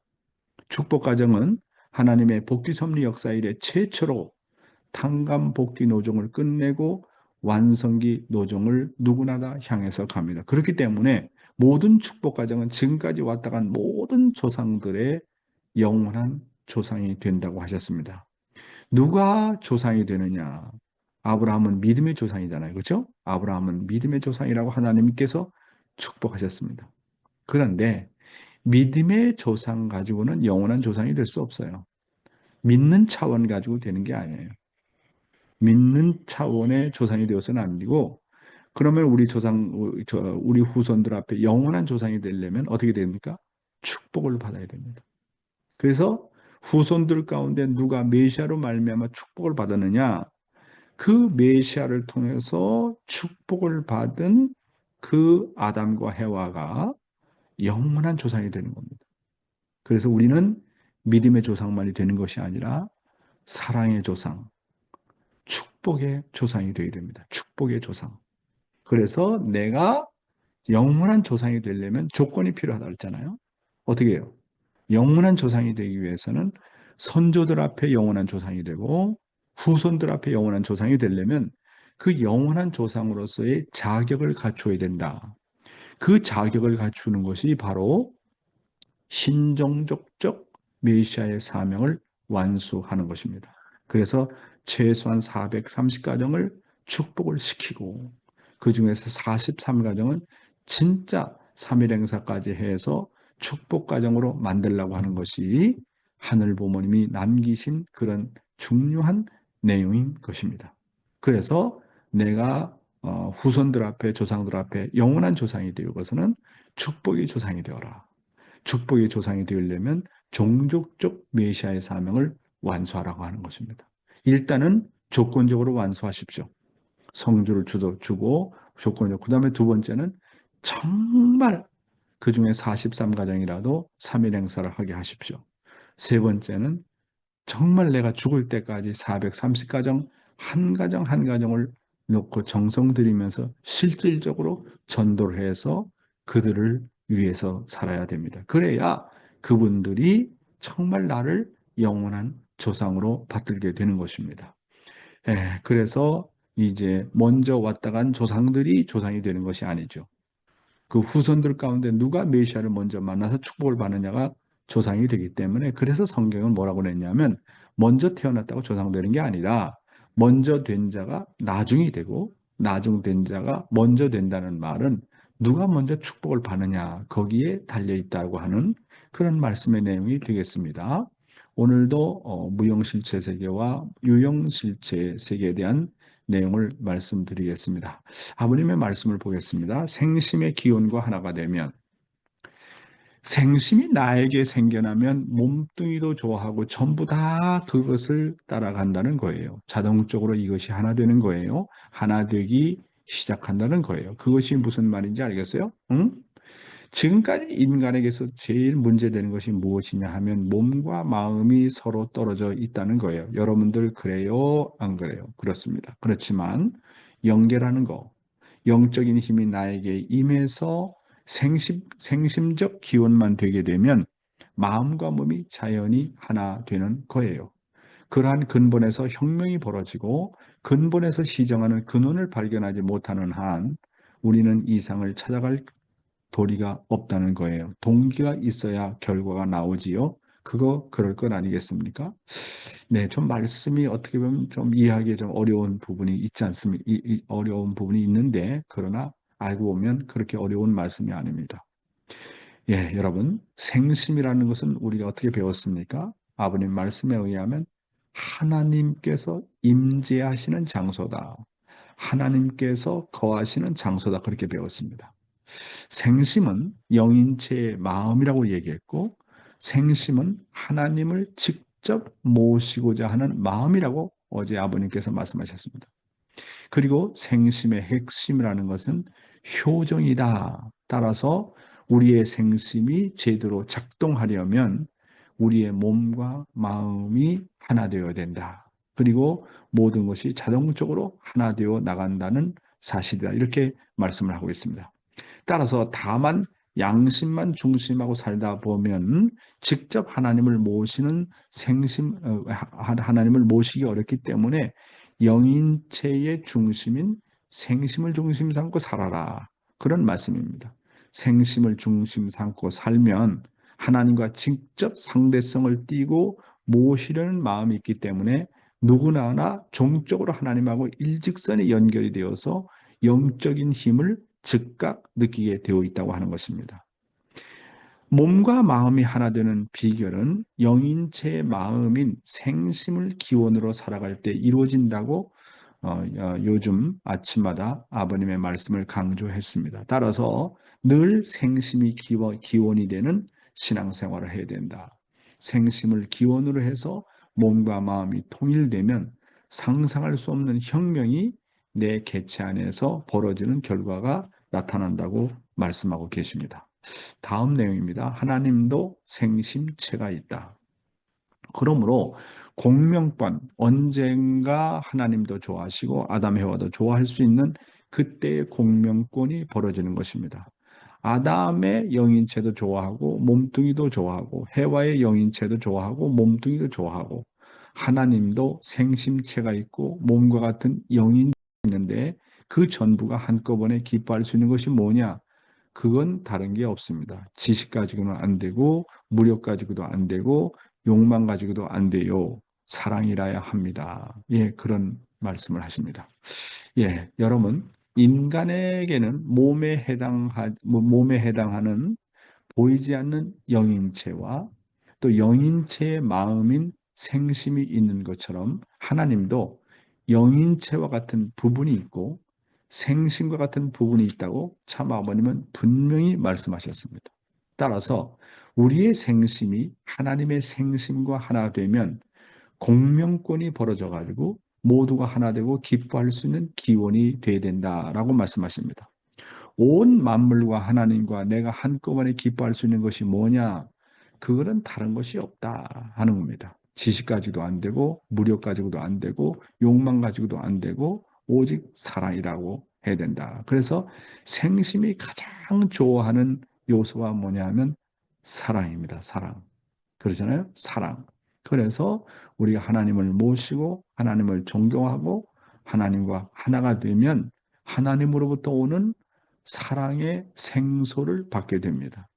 A: 축복 가정은 하나님의 복귀 섭리 역사 이래 최초로 탕감 복귀 노정을 끝내고 완성기 노정을 누구나 다 향해서 갑니다. 그렇기 때문에 모든 축복 가정은 지금까지 왔다 간 모든 조상들의 영원한 조상이 된다고 하셨습니다. 누가 조상이 되느냐? 아브라함은 믿음의 조상이잖아요. 그렇죠? 아브라함은 믿음의 조상이라고 하나님께서 축복하셨습니다. 그런데 믿음의 조상 가지고는 영원한 조상이 될 수 없어요. 믿는 차원 가지고 되는 게 아니에요. 믿는 차원의 조상이 되어서는 안 되고, 그러면 우리 후손들 앞에 영원한 조상이 되려면 어떻게 됩니까? 축복을 받아야 됩니다. 그래서 후손들 가운데 누가 메시아로 말미암아 축복을 받았느냐? 그 메시아를 통해서 축복을 받은 그 아담과 해와가 영원한 조상이 되는 겁니다. 그래서 우리는 믿음의 조상만이 되는 것이 아니라 사랑의 조상, 축복의 조상이 되어야 됩니다. 축복의 조상. 그래서 내가 영원한 조상이 되려면 조건이 필요하다고 했잖아요. 어떻게 해요? 영원한 조상이 되기 위해서는 선조들 앞에 영원한 조상이 되고 후손들 앞에 영원한 조상이 되려면 그 영원한 조상으로서의 자격을 갖추어야 된다. 그 자격을 갖추는 것이 바로 신종족적 메시아의 사명을 완수하는 것입니다. 그래서 최소한 430가정을 축복을 시키고 그 중에서 43가정은 진짜 3일 행사까지 해서 축복 가정으로 만들려고 하는 것이 하늘 부모님이 남기신 그런 중요한 내용인 것입니다. 그래서 내가 후손들 앞에 조상들 앞에 영원한 조상이 되어서는 축복의 조상이 되어라. 축복의 조상이 되려면 종족적 메시아의 사명을 완수하라고 하는 것입니다. 일단은 조건적으로 완수하십시오. 성주를 주고 조건적. 그 다음에 두 번째는 정말 그 중에 43가정이라도 3일 행사를 하게 하십시오. 세 번째는 정말 내가 죽을 때까지 430가정 한 가정 한 가정을 놓고 정성 들이면서 실질적으로 전도를 해서 그들을 위해서 살아야 됩니다. 그래야 그분들이 정말 나를 영원한 조상으로 받들게 되는 것입니다. 그래서 이제 먼저 왔다 간 조상들이 조상이 되는 것이 아니죠. 그 후손들 가운데 누가 메시아를 먼저 만나서 축복을 받느냐가 조상이 되기 때문에 그래서 성경은 뭐라고 그랬냐면 먼저 태어났다고 조상되는 게 아니라 먼저 된 자가 나중이 되고 나중 된 자가 먼저 된다는 말은 누가 먼저 축복을 받느냐 거기에 달려 있다고 하는 그런 말씀의 내용이 되겠습니다. 오늘도 무형실체 세계와 유형실체 세계에 대한 내용을 말씀드리겠습니다. 아버님의 말씀을 보겠습니다. 생심의 기원과 하나가 되면 생심이 나에게 생겨나면 몸뚱이도 좋아하고 전부 다 그것을 따라간다는 거예요. 자동적으로 이것이 하나 되는 거예요. 하나 되기 시작한다는 거예요. 그것이 무슨 말인지 알겠어요? 응? 지금까지 인간에게서 제일 문제되는 것이 무엇이냐 하면 몸과 마음이 서로 떨어져 있다는 거예요. 여러분들 그래요? 안 그래요? 그렇습니다. 그렇지만 연결하는 거, 영적인 힘이 나에게 임해서 생심적 기원만 되게 되면 마음과 몸이 자연히 하나 되는 거예요. 그러한 근본에서 혁명이 벌어지고 근본에서 시정하는 근원을 발견하지 못하는 한 우리는 이상을 찾아갈 도리가 없다는 거예요. 동기가 있어야 결과가 나오지요. 그럴 것 아니겠습니까? 네, 좀 말씀이 어떻게 보면 좀 이해하기 좀 어려운 부분이 있지 않습니까? 어려운 부분이 있는데, 그러나 알고 보면 그렇게 어려운 말씀이 아닙니다. 예, 여러분, 생심이라는 것은 우리가 어떻게 배웠습니까? 아버님 말씀에 의하면 하나님께서 임재하시는 장소다. 하나님께서 거하시는 장소다. 그렇게 배웠습니다. 생심은 영인체의 마음이라고 얘기했고 생심은 하나님을 직접 모시고자 하는 마음이라고 어제 아버님께서 말씀하셨습니다. 그리고 생심의 핵심이라는 것은 효정이다. 따라서 우리의 생심이 제대로 작동하려면 우리의 몸과 마음이 하나 되어야 된다. 그리고 모든 것이 자동적으로 하나 되어 나간다는 사실이다. 이렇게 말씀을 하고 있습니다. 따라서 다만 양심만 중심하고 살다 보면 직접 하나님을 모시는 하나님을 모시기 어렵기 때문에 영인체의 중심인 생심을 중심 삼고 살아라. 그런 말씀입니다. 생심을 중심 삼고 살면 하나님과 직접 상대성을 띠고 모시려는 마음이 있기 때문에 누구나 하나 종적으로 하나님하고 일직선에 연결이 되어서 영적인 힘을 즉각 느끼게 되어 있다고 하는 것입니다. 몸과 마음이 하나 되는 비결은 영인체의 마음인 생심을 기원으로 살아갈 때 이루어진다고 요즘 아침마다 아버님의 말씀을 강조했습니다. 따라서 늘 생심이 기원이 되는 신앙생활을 해야 된다. 생심을 기원으로 해서 몸과 마음이 통일되면 상상할 수 없는 혁명이 내 개체 안에서 벌어지는 결과가 나타난다고 말씀하고 계십니다. 다음 내용입니다. 하나님도 생심체가 있다. 그러므로 공명권, 언젠가 하나님도 좋아하시고 아담 해와도 좋아할 수 있는 그때의 공명권이 벌어지는 것입니다. 아담의 영인체도 좋아하고 몸뚱이도 좋아하고 해와의 영인체도 좋아하고 몸뚱이도 좋아하고 하나님도 생심체가 있고 몸과 같은 영인이 있는데 그 전부가 한꺼번에 기뻐할 수 있는 것이 뭐냐? 그건 다른 게 없습니다. 지식 가지고는 안 되고 무력 가지고도 안 되고 욕망 가지고도 안 돼요. 사랑이라야 합니다. 예, 그런 말씀을 하십니다. 예, 여러분 인간에게는 몸에 해당하는 보이지 않는 영인체와 또 영인체의 마음인 생심이 있는 것처럼 하나님도 영인체와 같은 부분이 있고 생심과 같은 부분이 있다고 참 아버님은 분명히 말씀하셨습니다. 따라서 우리의 생심이 하나님의 생심과 하나 되면 공명권이 벌어져 가지고 모두가 하나 되고 기뻐할 수 있는 기원이 되어야 된다라고 말씀하십니다. 온 만물과 하나님과 내가 한꺼번에 기뻐할 수 있는 것이 뭐냐? 그거는 다른 것이 없다 하는 겁니다. 지식 가지고도 안 되고 무력 가지고도 안 되고 욕망 가지고도 안 되고 오직 사랑이라고 해야 된다. 그래서 생심이 가장 좋아하는 요소가 뭐냐 하면 사랑입니다. 사랑. 그러잖아요. 사랑. 그래서 우리가 하나님을 모시고 하나님을 존경하고 하나님과 하나가 되면 하나님으로부터 오는 사랑의 생소를 받게 됩니다.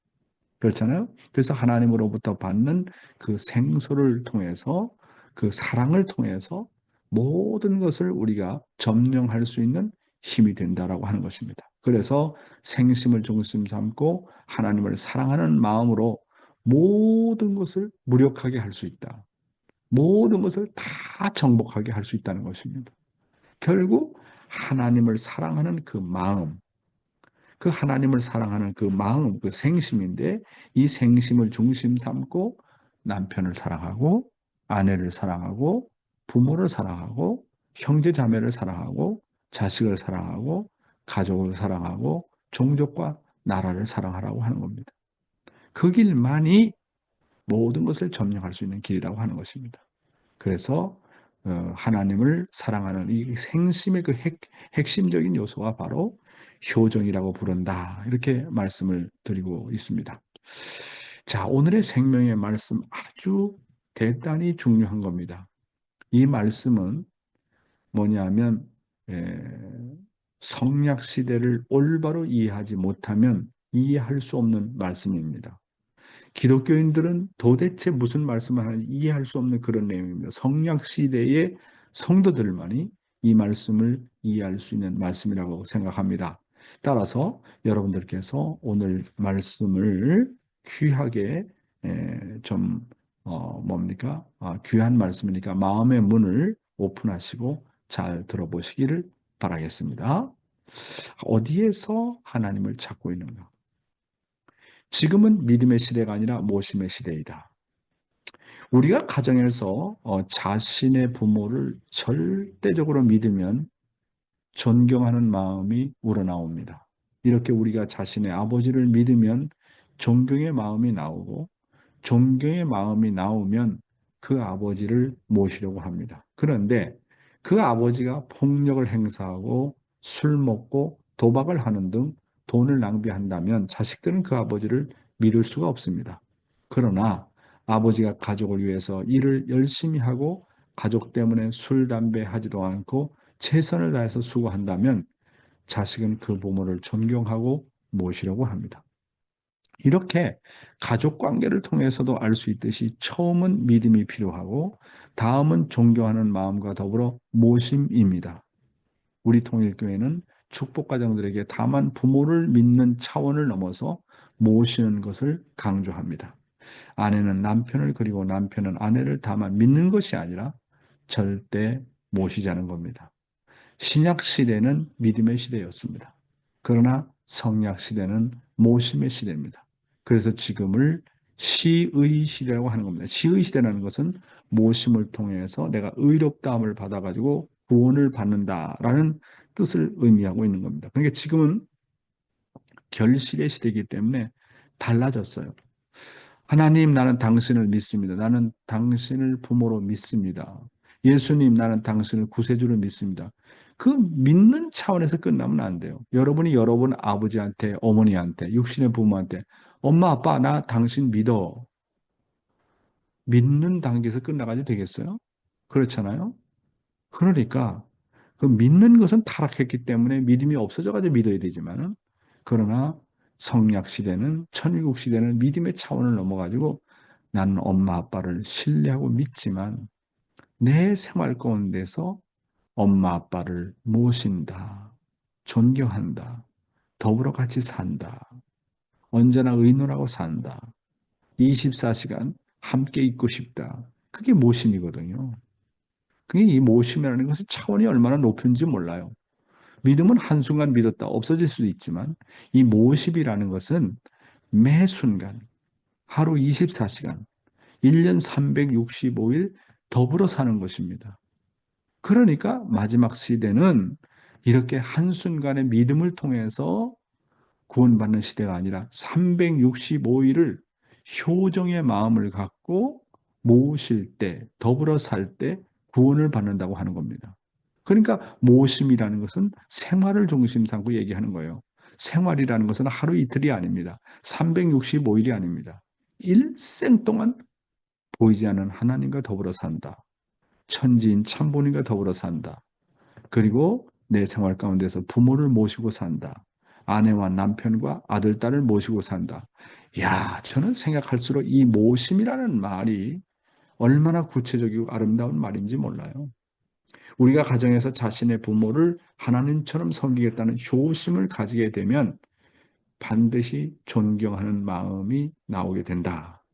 A: 그렇잖아요. 그래서 하나님으로부터 받는 그 생수를 통해서 그 사랑을 통해서 모든 것을 우리가 점령할 수 있는 힘이 된다라고 하는 것입니다. 그래서 생심을 중심 삼고 하나님을 사랑하는 마음으로 모든 것을 무력하게 할 수 있다. 모든 것을 다 정복하게 할 수 있다는 것입니다. 결국 하나님을 사랑하는 그 마음, 그 하나님을 사랑하는 그 마음, 그 생심인데 이 생심을 중심 삼고 남편을 사랑하고 아내를 사랑하고 부모를 사랑하고 형제 자매를 사랑하고 자식을 사랑하고 가족을 사랑하고 종족과 나라를 사랑하라고 하는 겁니다. 그 길만이 모든 것을 점령할 수 있는 길이라고 하는 것입니다. 그래서 하나님을 사랑하는 이 생심의 그 핵심적인 요소가 바로 효정이라고 부른다. 이렇게 말씀을 드리고 있습니다. 자, 오늘의 생명의 말씀 아주 대단히 중요한 겁니다. 이 말씀은 뭐냐면 성약 시대를 올바로 이해하지 못하면 이해할 수 없는 말씀입니다. 기독교인들은 도대체 무슨 말씀을 하는지 이해할 수 없는 그런 내용입니다. 성약 시대의 성도들만이 이 말씀을 이해할 수 있는 말씀이라고 생각합니다. 따라서 여러분들께서 오늘 말씀을 귀하게 좀 뭡니까? 귀한 말씀이니까 마음의 문을 오픈하시고 잘 들어보시기를 바라겠습니다. 어디에서 하나님을 찾고 있는가? 지금은 믿음의 시대가 아니라 모심의 시대이다. 우리가 가정에서 자신의 부모를 절대적으로 믿으면 존경하는 마음이 우러나옵니다. 이렇게 우리가 자신의 아버지를 믿으면 존경의 마음이 나오고 존경의 마음이 나오면 그 아버지를 모시려고 합니다. 그런데 그 아버지가 폭력을 행사하고 술 먹고 도박을 하는 등 돈을 낭비한다면 자식들은 그 아버지를 믿을 수가 없습니다. 그러나 아버지가 가족을 위해서 일을 열심히 하고 가족 때문에 술, 담배 하지도 않고 최선을 다해서 수고한다면 자식은 그 부모를 존경하고 모시려고 합니다. 이렇게 가족 관계를 통해서도 알 수 있듯이 처음은 믿음이 필요하고 다음은 존경하는 마음과 더불어 모심입니다. 우리 통일교회는 축복가정들에게 다만 부모를 믿는 차원을 넘어서 모시는 것을 강조합니다. 아내는 남편을 그리고 남편은 아내를 다만 믿는 것이 아니라 절대 모시자는 겁니다. 신약 시대는 믿음의 시대였습니다. 그러나 성약 시대는 모심의 시대입니다. 그래서 지금을 시의 시대라고 하는 겁니다. 시의 시대라는 것은 모심을 통해서 내가 의롭다함을 받아가지고 구원을 받는다라는 뜻을 의미하고 있는 겁니다. 그러니까 지금은 결실의 시대이기 때문에 달라졌어요. 하나님, 나는 당신을 믿습니다. 나는 당신을 부모로 믿습니다. 예수님, 나는 당신을 구세주로 믿습니다. 그 믿는 차원에서 끝나면 안 돼요. 여러분이 여러분 아버지한테, 어머니한테, 육신의 부모한테, 엄마, 아빠, 나 당신 믿어. 믿는 단계에서 끝나가지 되겠어요? 그렇잖아요? 그러니까 그 믿는 것은 타락했기 때문에 믿음이 없어져가지고 믿어야 되지만은 그러나 성약 시대는 천일국 시대는 믿음의 차원을 넘어가지고 나는 엄마 아빠를 신뢰하고 믿지만 내 생활 가운데서 엄마 아빠를 모신다, 존경한다, 더불어 같이 산다, 언제나 의논하고 산다, 24시간 함께 있고 싶다. 그게 모심이거든요. 그게 이 모심이라는 것은 차원이 얼마나 높은지 몰라요. 믿음은 한순간 믿었다 없어질 수도 있지만 이 모심이라는 것은 매 순간 하루 24시간 1년 365일 더불어 사는 것입니다. 그러니까 마지막 시대는 이렇게 한순간의 믿음을 통해서 구원받는 시대가 아니라 365일을 효정의 마음을 갖고 모실 때, 더불어 살 때 구원을 받는다고 하는 겁니다. 그러니까 모심이라는 것은 생활을 중심 삼고 얘기하는 거예요. 생활이라는 것은 하루 이틀이 아닙니다. 365일이 아닙니다. 일생 동안 보이지 않는 하나님과 더불어 산다. 천지인 참부님과 더불어 산다. 그리고 내 생활 가운데서 부모를 모시고 산다. 아내와 남편과 아들, 딸을 모시고 산다. 야, 저는 생각할수록 이 모심이라는 말이 얼마나 구체적이고 아름다운 말인지 몰라요. 우리가 가정에서 자신의 부모를 하나님처럼 섬기겠다는 효심을 가지게 되면 반드시 존경하는 마음이 나오게 된다.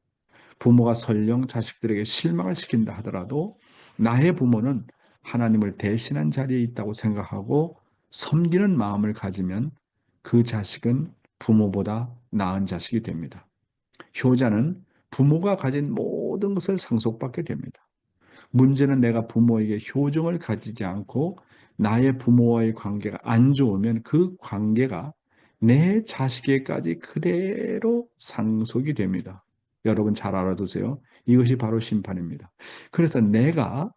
A: 부모가 설령 자식들에게 실망을 시킨다 하더라도 나의 부모는 하나님을 대신한 자리에 있다고 생각하고 섬기는 마음을 가지면 그 자식은 부모보다 나은 자식이 됩니다. 효자는 부모가 가진 모든 것을 상속받게 됩니다. 문제는 내가 부모에게 효정을 가지지 않고 나의 부모와의 관계가 안 좋으면 그 관계가 내 자식에게까지 그대로 상속이 됩니다. 여러분 잘 알아두세요. 이것이 바로 심판입니다. 그래서 내가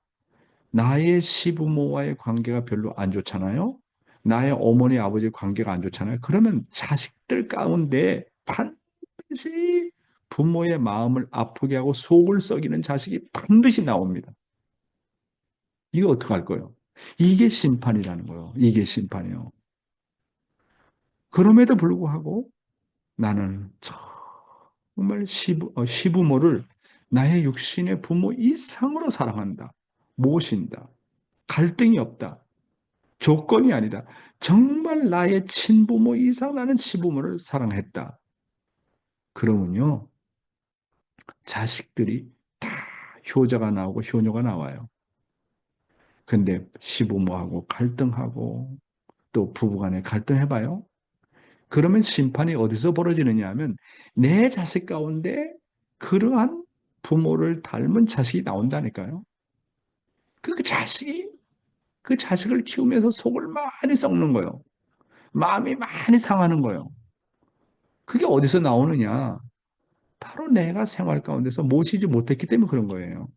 A: 나의 시부모와의 관계가 별로 안 좋잖아요. 나의 어머니 아버지 관계가 안 좋잖아요. 그러면 자식들 가운데 반드시 부모의 마음을 아프게 하고 속을 썩이는 자식이 반드시 나옵니다. 이거 어떡할 거예요? 이게 심판이라는 거예요. 이게 심판이에요. 그럼에도 불구하고 나는 정말 시부모를 나의 육신의 부모 이상으로 사랑한다. 모신다. 갈등이 없다. 조건이 아니다. 정말 나의 친부모 이상 나는 시부모를 사랑했다. 그러면요, 자식들이 다 효자가 나오고 효녀가 나와요. 근데 시부모하고 갈등하고 또 부부간에 갈등해봐요. 그러면 심판이 어디서 벌어지느냐 하면 내 자식 가운데 그러한 부모를 닮은 자식이 나온다니까요. 그 자식을 키우면서 속을 많이 썩는 거예요. 마음이 많이 상하는 거예요. 그게 어디서 나오느냐? 바로 내가 생활 가운데서 모시지 못했기 때문에 그런 거예요.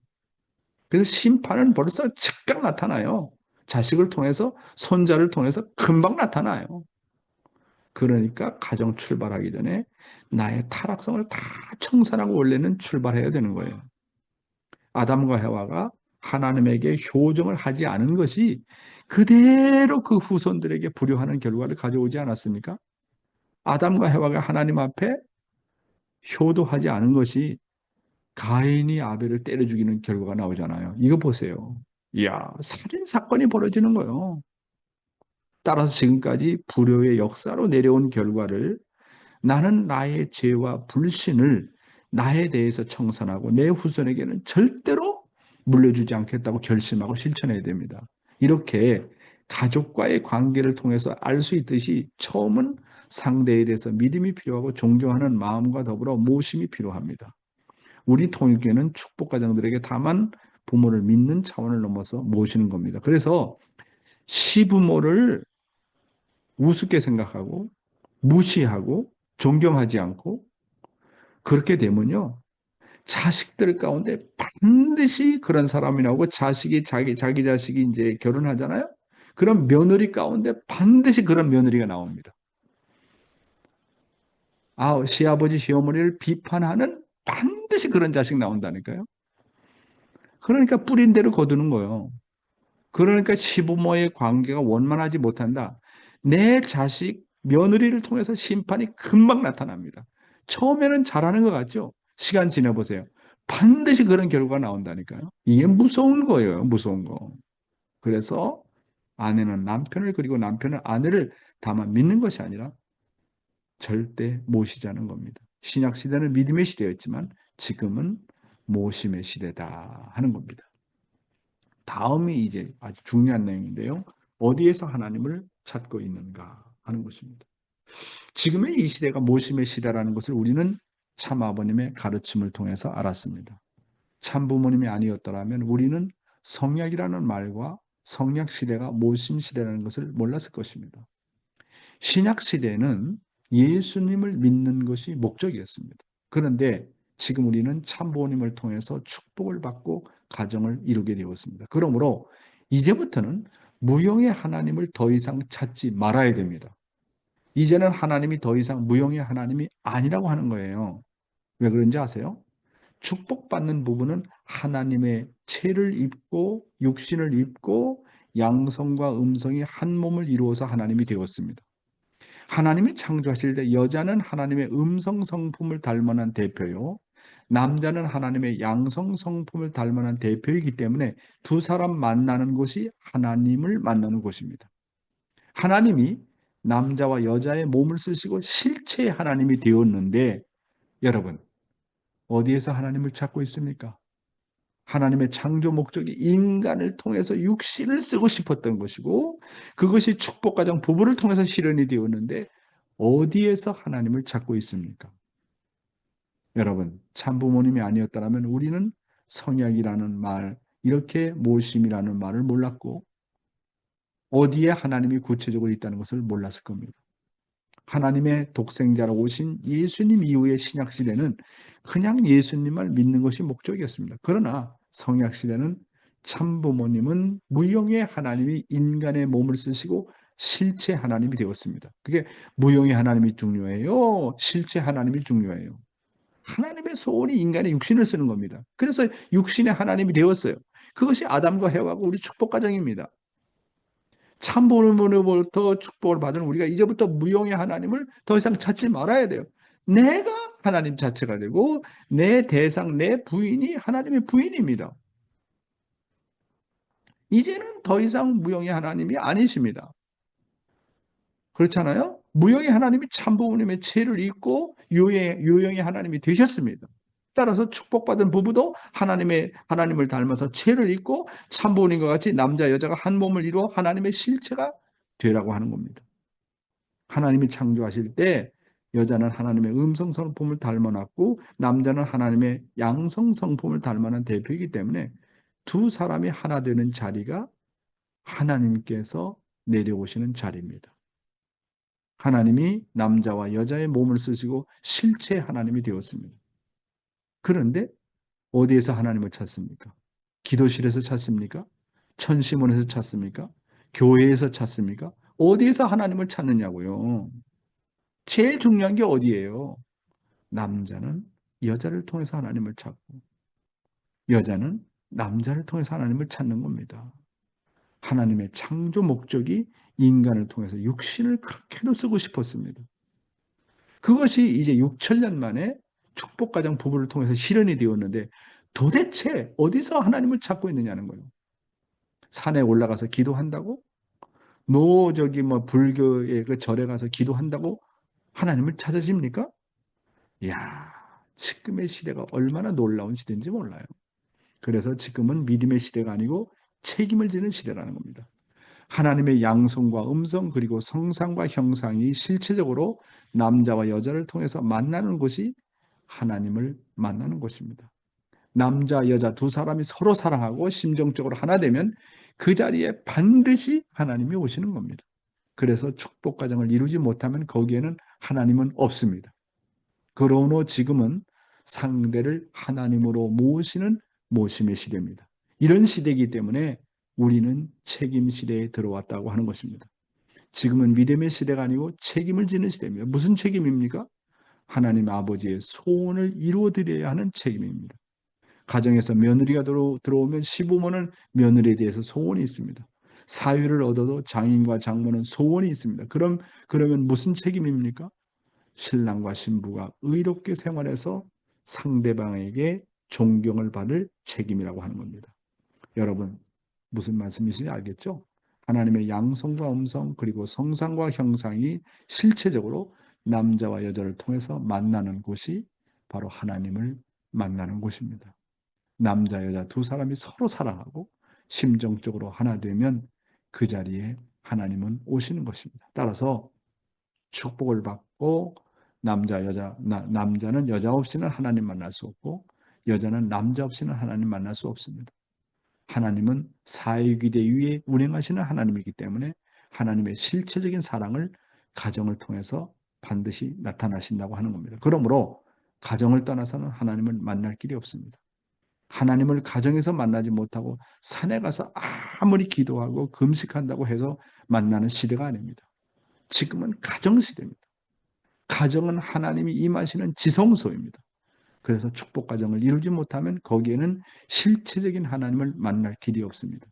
A: 그래서 심판은 벌써 즉각 나타나요. 자식을 통해서, 손자를 통해서 금방 나타나요. 그러니까 가정 출발하기 전에 나의 타락성을 다 청산하고 원래는 출발해야 되는 거예요. 아담과 해와가 하나님에게 효정을 하지 않은 것이 그대로 그 후손들에게 불효하는 결과를 가져오지 않았습니까? 아담과 해와가 하나님 앞에 효도하지 않은 것이 가인이 아벨을 때려 죽이는 결과가 나오잖아요. 이거 보세요. 이야, 살인 사건이 벌어지는 거예요. 따라서 지금까지 불효의 역사로 내려온 결과를 나는 나의 죄와 불신을 나에 대해서 청산하고 내 후손에게는 절대로 물려주지 않겠다고 결심하고 실천해야 됩니다. 이렇게 가족과의 관계를 통해서 알 수 있듯이 처음은 상대에 대해서 믿음이 필요하고 존경하는 마음과 더불어 모심이 필요합니다. 우리 통일교회는 축복가정들에게 다만 부모를 믿는 차원을 넘어서 모시는 겁니다. 그래서 시부모를 우습게 생각하고 무시하고 존경하지 않고 그렇게 되면요. 자식들 가운데 반드시 그런 사람이 나오고 자기 자식이 이제 결혼하잖아요. 그럼 며느리 가운데 반드시 그런 며느리가 나옵니다. 시아버지, 시어머니를 비판하는 반드시 그런 자식 나온다니까요. 그러니까 뿌린 대로 거두는 거예요. 그러니까 시부모의 관계가 원만하지 못한다. 내 자식, 며느리를 통해서 심판이 금방 나타납니다. 처음에는 잘하는 것 같죠? 시간 지나보세요. 반드시 그런 결과가 나온다니까요. 이게 무서운 거예요. 무서운 거. 그래서 아내는 남편을 그리고 남편은 아내를 다만 믿는 것이 아니라 절대 모시자는 겁니다. 신약 시대는 믿음의 시대였지만 지금은 모심의 시대다 하는 겁니다. 다음이 이제 아주 중요한 내용인데요. 어디에서 하나님을 찾고 있는가 하는 것입니다. 지금의 이 시대가 모심의 시대라는 것을 우리는 참 아버님의 가르침을 통해서 알았습니다. 참 부모님이 아니었더라면 우리는 성약이라는 말과 성약 시대가 모심 시대라는 것을 몰랐을 것입니다. 신약 시대는 예수님을 믿는 것이 목적이었습니다. 그런데 지금 우리는 참 부모님을 통해서 축복을 받고 가정을 이루게 되었습니다. 그러므로 이제부터는 무용의 하나님을 더 이상 찾지 말아야 됩니다. 이제는 하나님이 더 이상 무용의 하나님이 아니라고 하는 거예요. 왜 그런지 아세요? 축복받는 부분은 하나님의 체를 입고 육신을 입고 양성과 음성이 한 몸을 이루어서 하나님이 되었습니다. 하나님이 창조하실 때 여자는 하나님의 음성 성품을 닮아난 대표요. 남자는 하나님의 양성 성품을 닮아난 대표이기 때문에 두 사람 만나는 곳이 하나님을 만나는 곳입니다. 하나님이 남자와 여자의 몸을 쓰시고 실체의 하나님이 되었는데 여러분 어디에서 하나님을 찾고 있습니까? 하나님의 창조 목적이 인간을 통해서 육신을 쓰고 싶었던 것이고 그것이 축복가정 부부를 통해서 실현이 되었는데 어디에서 하나님을 찾고 있습니까? 여러분 참부모님이 아니었다면 우리는 성약이라는 말, 이렇게 모심이라는 말을 몰랐고 어디에 하나님이 구체적으로 있다는 것을 몰랐을 겁니다. 하나님의 독생자로 오신 예수님 이후의 신약시대는 그냥 예수님을 믿는 것이 목적이었습니다. 그러나 성약시대는 참부모님은 무형의 하나님이 인간의 몸을 쓰시고 실체 하나님이 되었습니다. 그게 무형의 하나님이 중요해요? 실체 하나님이 중요해요? 하나님의 소원이 인간의 육신을 쓰는 겁니다. 그래서 육신의 하나님이 되었어요. 그것이 아담과 해와고 우리 축복 가정입니다. 참부모로부터 축복을 받은 우리가 이제부터 무형의 하나님을 더 이상 찾지 말아야 돼요. 내가 하나님 자체가 되고 내 대상, 내 부인이 하나님의 부인입니다. 이제는 더 이상 무형의 하나님이 아니십니다. 그렇잖아요? 무형의 하나님이 참부모님의 체를 잇고 유형의 하나님이 되셨습니다. 따라서 축복받은 부부도 하나님을 닮아서 체를 잇고 참부모님과 같이 남자 여자가 한 몸을 이루어 하나님의 실체가 되라고 하는 겁니다. 하나님이 창조하실 때 여자는 하나님의 음성 성품을 닮아났고 남자는 하나님의 양성 성품을 닮아난 대표이기 때문에 두 사람이 하나 되는 자리가 하나님께서 내려오시는 자리입니다. 하나님이 남자와 여자의 몸을 쓰시고 실체 하나님이 되었습니다. 그런데 어디에서 하나님을 찾습니까? 기도실에서 찾습니까? 천시문에서 찾습니까? 교회에서 찾습니까? 어디에서 하나님을 찾느냐고요. 제일 중요한 게 어디예요? 남자는 여자를 통해서 하나님을 찾고 여자는 남자를 통해서 하나님을 찾는 겁니다. 하나님의 창조 목적이 인간을 통해서 육신을 그렇게도 쓰고 싶었습니다. 그것이 이제 6천년 만에 축복가정 부부를 통해서 실현이 되었는데 도대체 어디서 하나님을 찾고 있느냐는 거예요. 산에 올라가서 기도한다고? 불교의 그 절에 가서 기도한다고 하나님을 찾으십니까? 이야, 지금의 시대가 얼마나 놀라운 시대인지 몰라요. 그래서 지금은 믿음의 시대가 아니고 책임을 지는 시대라는 겁니다. 하나님의 양성과 음성 그리고 성상과 형상이 실체적으로 남자와 여자를 통해서 만나는 곳이 하나님을 만나는 곳입니다. 남자, 여자 두 사람이 서로 사랑하고 심정적으로 하나 되면 그 자리에 반드시 하나님이 오시는 겁니다. 그래서 축복 가정을 이루지 못하면 거기에는 하나님은 없습니다. 그러므로 지금은 상대를 하나님으로 모시는 모심의 시대입니다. 이런 시대이기 때문에 우리는 책임 시대에 들어왔다고 하는 것입니다. 지금은 믿음의 시대가 아니고 책임을 지는 시대입니다. 무슨 책임입니까? 하나님 아버지의 소원을 이루어드려야 하는 책임입니다. 가정에서 며느리가 들어오면 시부모는 며느리에 대해서 소원이 있습니다. 사위를 얻어도 장인과 장모는 소원이 있습니다. 그러면 무슨 책임입니까? 신랑과 신부가 의롭게 생활해서 상대방에게 존경을 받을 책임이라고 하는 겁니다. 여러분 무슨 말씀이신지 알겠죠? 하나님의 양성과 음성 그리고 성상과 형상이 실체적으로 남자와 여자를 통해서 만나는 곳이 바로 하나님을 만나는 곳입니다. 남자 여자 두 사람이 서로 사랑하고 심정적으로 하나 되면 그 자리에 하나님은 오시는 것입니다. 따라서 축복을 받고 남자는 여자 없이는 하나님 만날 수 없고 여자는 남자 없이는 하나님 만날 수 없습니다. 하나님은 사회기대 위에 운행하시는 하나님이기 때문에 하나님의 실체적인 사랑을 가정을 통해서 반드시 나타나신다고 하는 겁니다. 그러므로 가정을 떠나서는 하나님을 만날 길이 없습니다. 하나님을 가정에서 만나지 못하고 산에 가서 아무리 기도하고 금식한다고 해서 만나는 시대가 아닙니다. 지금은 가정시대입니다. 가정은 하나님이 임하시는 지성소입니다. 그래서 축복 가정을 이루지 못하면 거기에는 실체적인 하나님을 만날 길이 없습니다.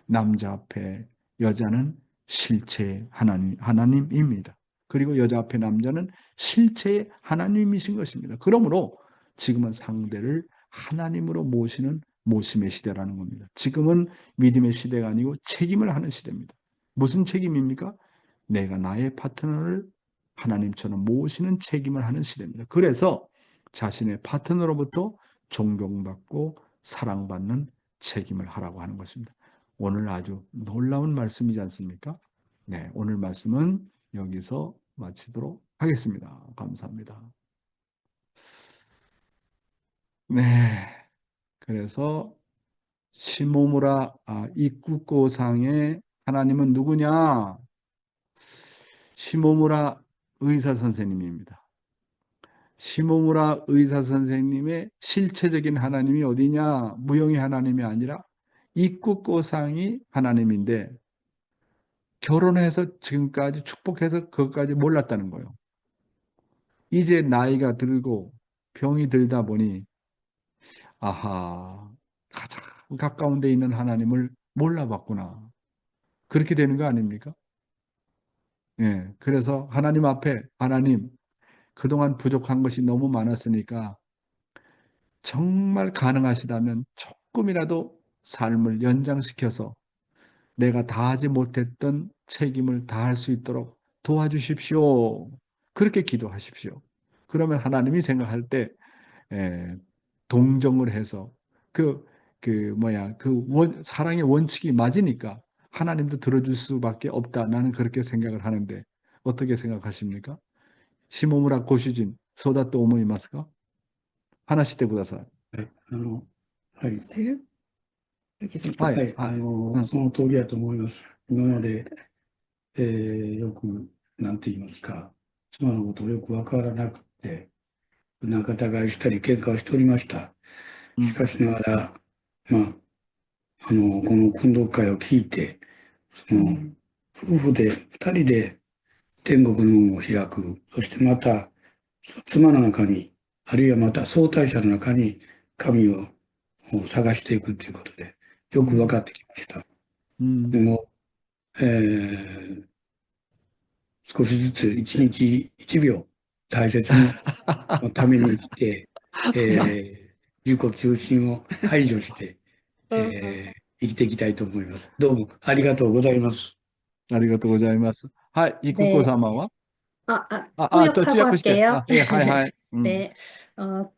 A: 남자 앞에 여자는 실체의 하나님입니다. 그리고 여자 앞에 남자는 실체의 하나님이신 것입니다. 그러므로 지금은 상대를 하나님으로 모시는 모심의 시대라는 겁니다. 지금은 믿음의 시대가 아니고 책임을 하는 시대입니다. 무슨 책임입니까? 내가 나의 파트너를 하나님처럼 모시는 책임을 하는 시대입니다. 그래서 자신의 파트너로부터 존경받고 사랑받는 책임을 하라고 하는 것입니다. 오늘 아주 놀라운 말씀이지 않습니까? 네, 오늘 말씀은 여기서 마치도록 하겠습니다. 감사합니다. 네, 그래서 시모무라 이쿠코상의 하나님은 누구냐? 시모무라 의사 선생님입니다. 시모무라 의사 선생님의 실체적인 하나님이 어디냐? 무형의 하나님이 아니라 이쿠코상이 하나님인데 결혼해서 지금까지 축복해서 그것까지 몰랐다는 거예요. 이제 나이가 들고 병이 들다 보니 아하, 가장 가까운 데 있는 하나님을 몰라봤구나. 그렇게 되는 거 아닙니까? 예, 그래서 하나님 앞에 하나님 그동안 부족한 것이 너무 많았으니까 정말 가능하시다면 조금이라도 삶을 연장시켜서 내가 다하지 못했던 책임을 다할 수 있도록 도와주십시오. 그렇게 기도하십시오. 그러면 하나님이 생각할 때 동정을 해서 사랑의 원칙이 맞으니까 하나님도 들어줄 수밖에 없다. 나는 그렇게 생각을 하는데 어떻게 생각하십니까? 시모무라 고슈진, 소다또 오모이마스까? 하나씩 대ください。
F: はい、はい、
C: してる
A: はい、
F: はい、
A: はい、うん、
F: その通りだと思います。今まで、よく、なんて言いますか、妻のことをよくわからなくて、仲違いしたり喧嘩をしておりました。しかしながら、まあ、この訓読会を聞いて、夫婦で、二人で天国の門を開く、そしてまた、妻の中に、あるいはまた相対者の中に神を探していくということで、よく分かってきました。今後、少しずつ一日一秒大切にのために生きて、自己中心を排除して、生きていきたいと思います。どうもありがとうございます。
A: ありがとうございます。はい、イクコ様は 또
D: 통역하고
A: 지약하시대.
D: 할게요.
A: 예, 하이.
D: 네,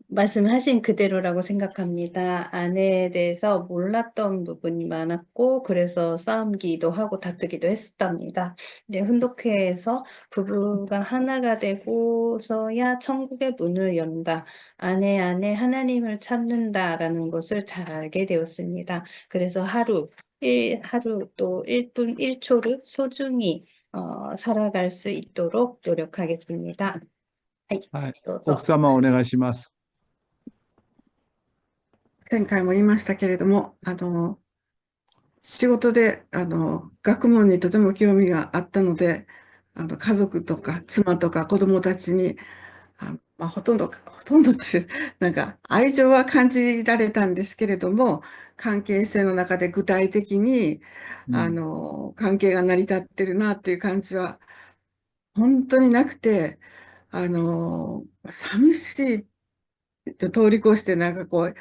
D: 말씀하신 그대로라고 생각합니다. 아내에 대해서 몰랐던 부분이 많았고, 그래서 싸움기도 하고 다투기도 했었답니다. 네, 훈독회에서 부부가 하나가 되고서야 천국의 문을 연다. 아내 안에 하나님을 찾는다라는 것을 잘 알게 되었습니다. 그래서 하루 또 1분 1초를 소중히 살아갈 수 있도록 노력하겠습니다.
A: はい、
D: どうぞ。
A: 奥様お願いします。
G: 前回も言いましたけれども、仕事で、学問にとても興味があったので、家族とか妻とか子供たちに、ほとんどって、なんか愛情は感じられたんですけれども、関係性の中で具体的に、関係が成り立ってるなっていう感じは、本当になくて、寂しいと通り越してなんかこう、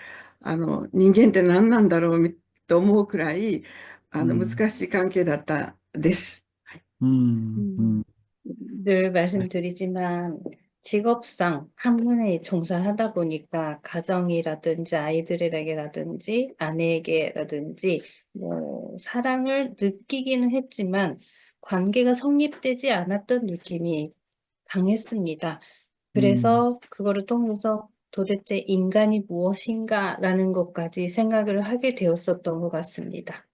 G: 人間って何なんだろうと思うくらい、難しい関係だったです。
D: 늘 말씀드리지만 직업상 학문에 종사하다 보니까 가정이라든지 아이들에게라든지 아내에게라든지 뭐 사랑을 느끼기는 했지만 관계가 성립되지 않았던 느낌이 강했습니다. 그래서 그거를 통해서 도대체 인간이 무엇인가라는 것까지 생각을 하게 되었었던 것 같습니다.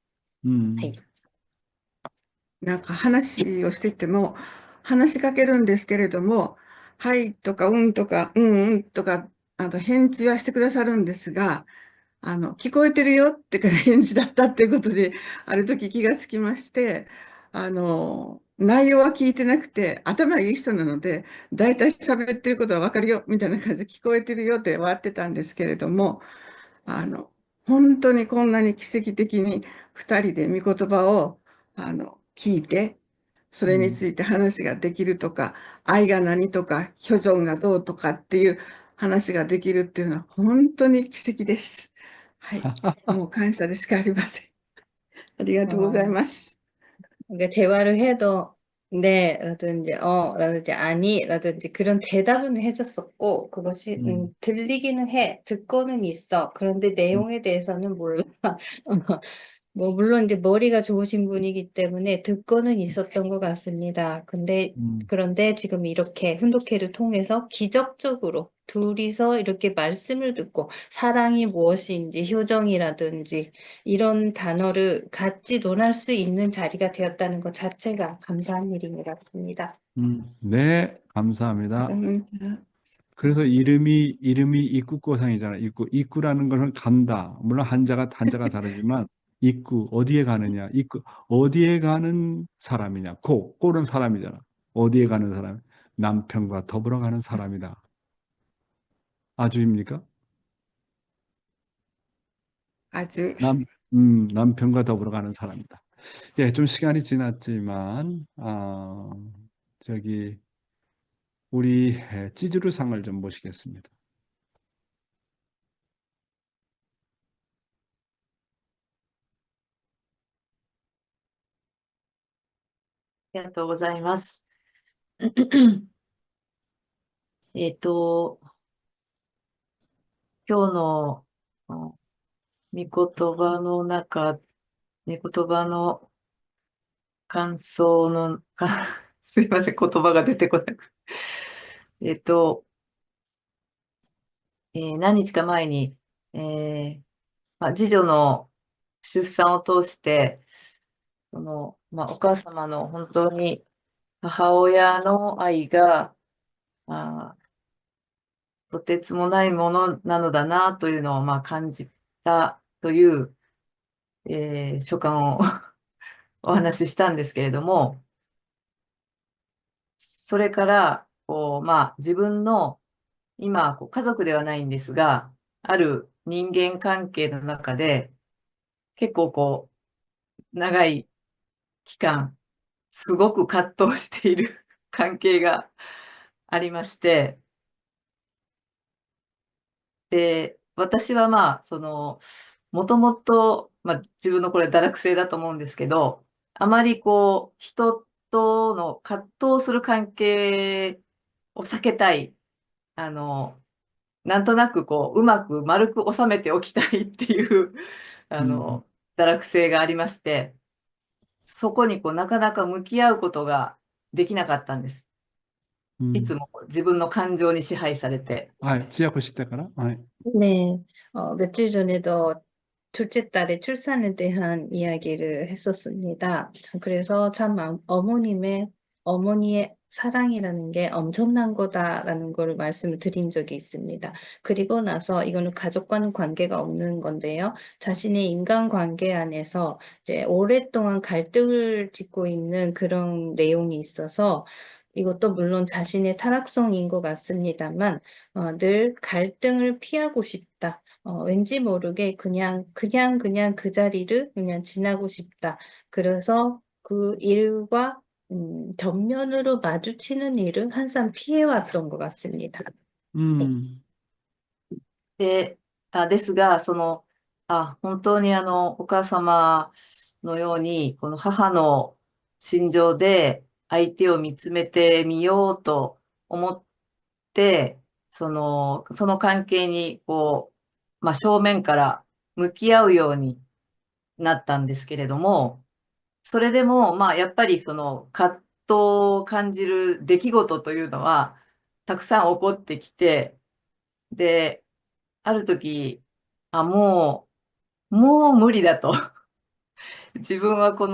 G: なんか話をしてても、話しかけるんですけれども、はいとか、うんとか、うんとか、返事はしてくださるんですが、聞こえてるよってから返事だったっていうことで、ある時気がつきまして、内容は聞いてなくて、頭いい人なので、だいたい喋ってることはわかるよ、みたいな感じで聞こえてるよって終わってたんですけれども、本当にこんなに奇跡的に二人で御言葉を、聞いて、それについて話ができるとか、愛が何とか、표정がどうとかっていう話ができるっていうのは本当に奇跡です。はい。もう感謝でしかありません。ありがとうございます。
D: 그러니까 대화를 해도 네 라든지 라든지 아니 라든지 그런 대답은 해줬었고 그것이 들리기는 해 듣고는 있어 그런데 내용에 대해서는 몰라. 뭐 물론 이제 머리가 좋으신 분이기 때문에 듣고는 있었던 것 같습니다. 그런데 지금 이렇게 훈독회를 통해서 기적적으로 둘이서 이렇게 말씀을 듣고 사랑이 무엇인지 효정이라든지 이런 단어를 같이 논할 수 있는 자리가 되었다는 것 자체가 감사한 일인 것 같습니다.
A: 네, 감사합니다.
G: 감사합니다.
A: 그래서 이름이 입구고상이잖아요. 입구라는 것은 간다. 물론 한자가 다르지만 입구 어디에 가느냐. 입구 어디에 가는 사람이냐. 꼴은 사람이잖아. 어디에 가는 사람? 남편과 더불어 가는 사람이다. 아주입니까?
G: 아주
A: 남편과 더불어 가는 사람이다. 예, 좀 시간이 지났지만 저기 우리 찌즈루 상을 좀 모시겠습니다.
H: ありがとうございます。今日の御言葉の中、御言葉の感想の、すいません、言葉が出てこない。何日か前に、次女の出産を通して、お母様の本当に母親の愛が、とてつもないものなのだなというのを感じたという、所感をお話ししたんですけれども、それから、自分の今、家族ではないんですが、ある人間関係の中で、結構長い期間、すごく葛藤している関係がありまして、で、私はもともと、自分のこれ堕落性だと思うんですけど、あまり人との葛藤する関係を避けたい、なんとなくうまく丸く収めておきたいっていう、堕落性がありまして、そこになかなか向き合うことができなかったんです。いつも自分の感情に支配されて。
A: 지하고 시대가라.
D: 네, 며칠 전에도 둘째 딸의 출산에 대한 이야기를 했었습니다. 그래서 참 어머니의 사랑이라는 게 엄청난 거다라는 걸 말씀을 드린 적이 있습니다. 그리고 나서 이거는 가족과는 관계가 없는 건데요. 자신의 인간관계 안에서 이제 오랫동안 갈등을 빚고 있는 그런 내용이 있어서 이것도 물론 자신의 타락성인 것 같습니다만 늘 갈등을 피하고 싶다. 왠지 모르게 그냥 그 자리를 그냥 지나고 싶다. 그래서 그 일과 전면으로 마주치는 일은 항상 피해왔던 것 같습니다.
H: ですが、本当にお母様のように、この母の心情で相手を見つめてみようと思って、その関係に、正面から向き合うようになったんですけれども、それでも、やっぱり葛藤を感じる出来事というのは、たくさん起こってきて、で、ある時、もう無理だと。自分はこ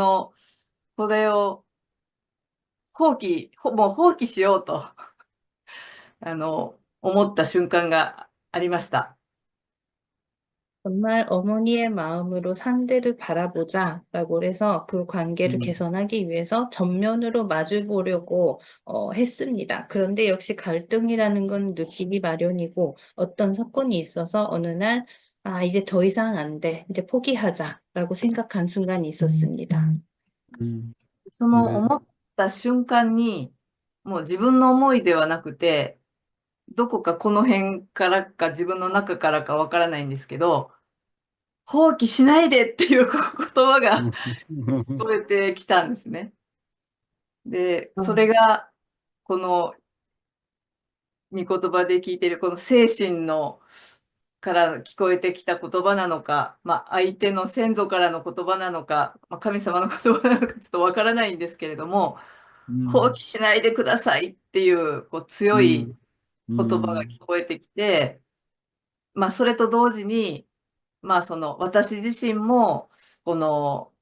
H: れをもう放棄しようと、思った瞬間がありました。
D: 정말 어머니의 마음으로 상대를 바라보자라고 해서 그 관계를 개선하기 위해서 전면으로 마주보려고 했습니다. 그런데 역시 갈등이라는 건 느끼기 마련이고 어떤 사건이 있어서 어느 날 이제 더 이상 안 돼. 이제 포기하자라고 생각한 순간이 있었습니다.
H: その思った瞬間に、もう自分の思いではなくて、どこかこの辺からか自分の中からかわからないんですけど、放棄しないでっていう言葉が聞こえてきたんですね。で、それが、この御言葉で聞いているこの精神のから聞こえてきた言葉なのか、相手の先祖からの言葉なのか、神様の言葉なのかちょっとわからないんですけれども、放棄しないでくださいっていう、強い言葉が聞こえてきて、それと同時に、その私自身も、この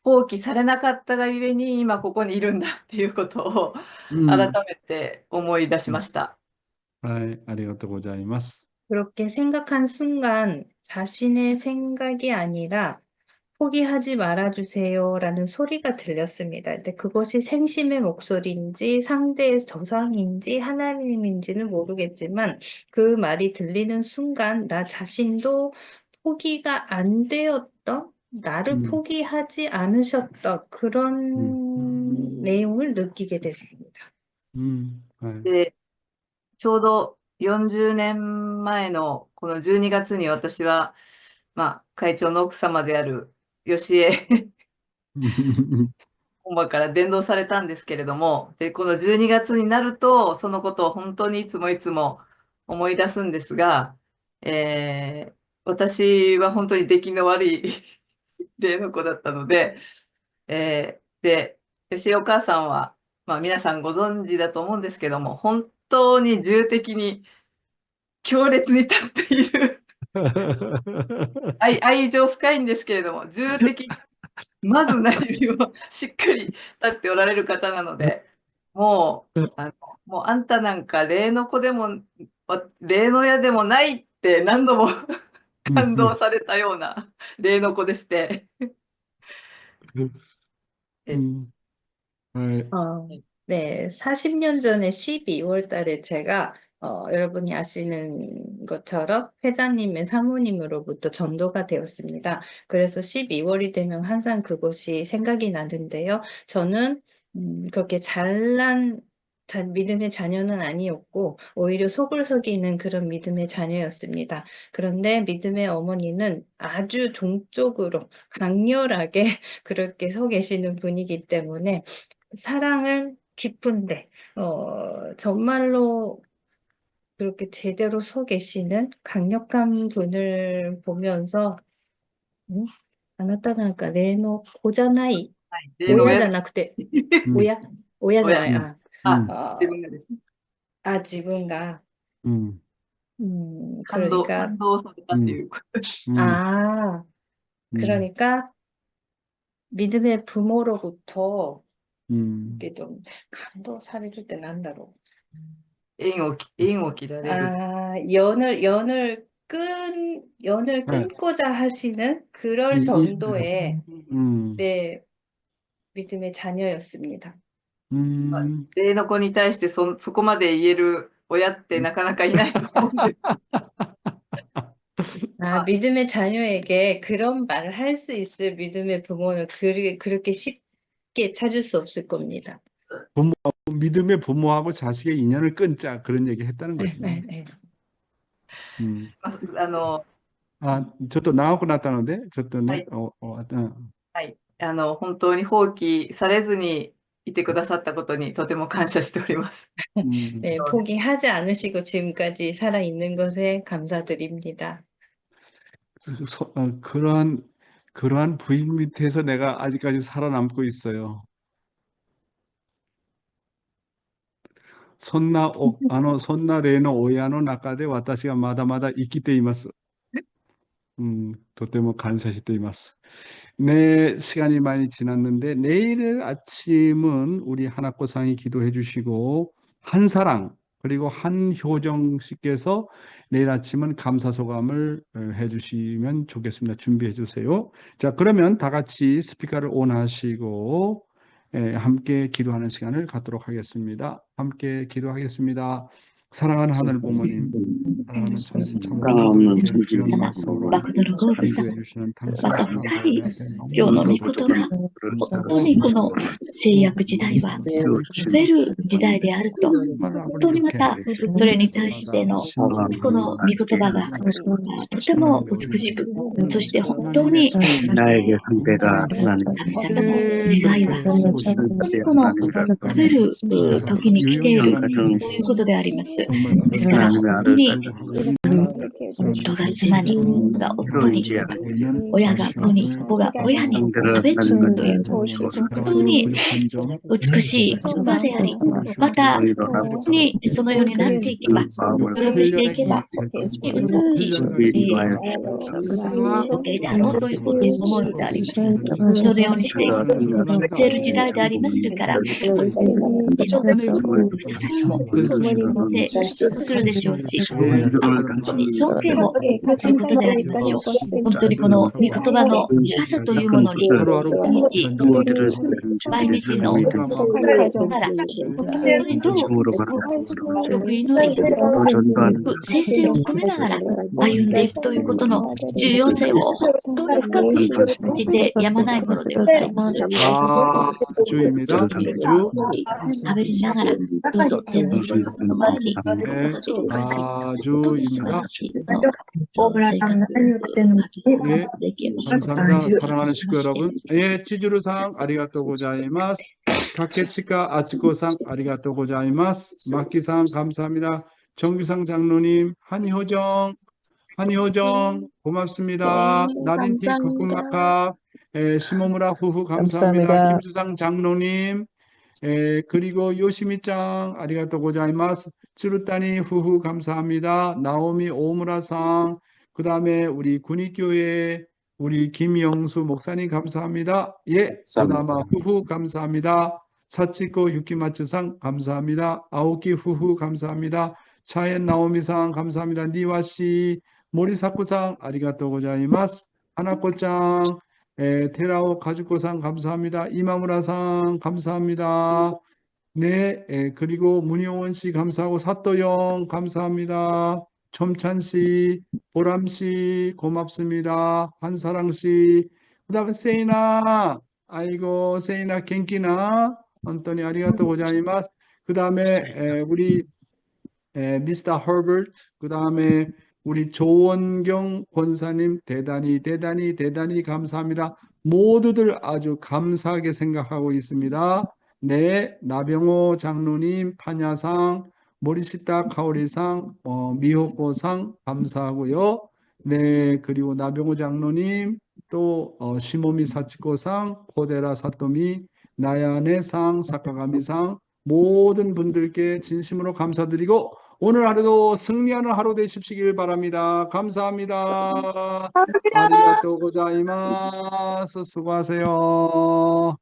H: 放棄されなかったがゆえに今ここにいるんだっていうことを改めて思い出しました。
A: はい、ありがとうございます。
D: 그렇게 생각한 순간 자신의 생각이 아니라 포기하지 말아주세요라는 소리가 들렸습니다. 근데 그것이 생심의 목소리인지 상대의 저상인지 하나님인지는 모르겠지만 그 말이 들리는 순간 나 자신도 포기가 안 되었던 나를 포기하지 않으셨던 그런 내용을 느끼게 됐습니다.
A: はい。
H: で、ちょうど40年前のこの12月に私は、会長の奥様である吉江本場から伝道されたんですけれども、で、この12月になると、そのことを本当にいつもいつも思い出すんですが、私は本当に出来の悪い例の子だったので、で、吉江お母さんは、皆さんご存知だと思うんですけども、本当に重的に強烈に立っている愛情深いんですけれども、重的にまず何よりもしっかり立っておられる方なので、もうあんたなんか霊の子でも、霊の親でもないって何度も感動されたような霊の子でして。
D: 네, 40년 전에 12월 달에 제가 여러분이 아시는 것처럼 회장님의 사모님으로부터 전도가 되었습니다. 그래서 12월이 되면 항상 그것이 생각이 나는데요. 저는 그렇게 잘난 믿음의 자녀는 아니었고 오히려 속을 썩이는 그런 믿음의 자녀였습니다. 그런데 믿음의 어머니는 아주 종적으로 강렬하게 그렇게 서 계시는 분이기 때문에 사랑을 깊은데 정말로 그렇게 제대로 서 계시는 강력한 분을 보면서 あなたなんか霊の子じゃない、親じゃなくて、親じゃない、
H: 自分がですね。
D: 自分が、
H: 感動されたっていうこと。
D: 그러니까 믿음의 부모로부터 이게 좀 감도 사례를 때 난다로.
H: 縁を切られる。
D: 연을 끊고자 하시는 그럴 정도의 네, 믿음의 자녀였습니다.
H: 霊の子に対してそこまで言える親ってなかなかいないと思うんです。
D: 믿음의 자녀에게 그런 말을 할 수 있을 믿음의 부모는 그렇게 쉽게 찾을 수 없을 겁니다.
A: 믿음의 부모하고 자식의 인연을 끊자 그런 얘기 했다는 거지. ちょっと長くなったので、ちょっとね、
H: はい、本当に放棄されずにいてくださったことにとても感謝しております。
D: 네, 포기하지 않으시고 지금까지 살아 있는 것에 감사드립니다.
A: 그러한 부인 밑에서 내가 아직까지 살아남고 있어요. そんな例の親の中で私がまだまだ生きています。とても感謝しています. 네, 시간이 많이 지났는데 내일 아침은 우리 하나코상이 기도해 주시고 한사랑 그리고 한효정 씨께서 내일 아침은 감사소감을 해 주시면 좋겠습니다. 준비해 주세요. 자, 그러면 다 같이 스피커를 온 하시고 함께 기도하는 시간을 갖도록 하겠습니다. 함께 기도하겠습니다. 사랑하는 하늘 부모님, 사랑하는 천수
I: 아,
A: 장로님들께 귀한
I: 様、
A: 말씀으로
I: 誠のご夫
A: 인도해
I: 様、
A: 주시는 당신
I: また
A: 사랑
I: 二人、
A: 가운데 앞에
I: 今日
A: 너무
I: の御
A: 감사드립니다.
I: 言葉、本当にこの制約時代は
A: 우리
I: 増える時代であると、
A: 정말
I: 本当にま
A: 아버님께
I: たそれに対しての
A: 신도를
I: この御言葉がとても美しく、そして本当に 나에게 상대가 나는 神様の願いは
A: 보고 싶은
I: 本当にこの食べる時に来ているということであります。
A: 정말
I: ですから本
A: 하나님의
I: 当に
A: 아들
I: 人が妻に、夫が夫に、
A: 하고 있는
I: 親が子に、子が親に食べるという本当に
A: 부족한 점
I: 美しい言葉であり、また本当にそのようになっていけば、努力していけば、本当に美しい時計であろうということを思うのであります。そのようにして生きている時代でありますから、一度人たちもで嫉妬するでしょうし、本当に尊敬もすることでありましょう。本当にこの御言葉の深さというものに、毎日のから、本当にどう祈り、聖性を込めながら歩んでいくということの重要性を本当に深く感じてやまないものでございます。
A: 주입니다. 주.
I: 食べりながら、どうぞ天の父様の前に、
A: 주입니다.
I: ね、
A: 감사합니다. 사랑하는 식구 여러분. 예, 치주루상 아리가또 고자이마스. 가케치카 아치코상 아리가또 고자이마스. 마키상 감사합니다. 정규상 장로님, 한효정 고맙습니다. 나딘티 코쿤마카. 시모무라 후후 감사합니다. 김수상 장로님. 그리고 요시미짱 아리가또 고자이마스. 츠루타니 후후 감사합니다. 나오미 오무라상. 그 다음에 우리 군익교회 우리 김영수 목사님 감사합니다. 예, 오나마 후후 감사합니다. 사치코 유키마츠상 감사합니다. 아오키 후후 감사합니다. 차엔 나오미상 감사합니다. 니와씨 모리사쿠상 아리가또 고자이마스. 하나코짱 테라오 가즈코상 감사합니다. 이마무라상 감사합니다. 네, 그리고 문용원 씨 감사하고 사또영 감사합니다. 첨찬 씨, 보람 씨 고맙습니다. 한사랑 씨, 그다음에 세이나, 아이고 세이나 갱기나, 안토니 아리가또 고자이마스. 그다음에 우리 미스터 허버트, 그다음에 우리 조원경 권사님 대단히 감사합니다. 모두들 아주 감사하게 생각하고 있습니다. 네, 나병호 장로님 판야상, 모리시타 카오리상, 미호코상 감사하고요. 네, 그리고 나병호 장로님, 또 시모미 사치코상, 코데라 사토미, 나야네상, 사카가미상 모든 분들께 진심으로 감사드리고 오늘 하루도 승리하는 하루 되십시길 바랍니다. 감사합니다. 아리가또 고자이마스. 수고하세요.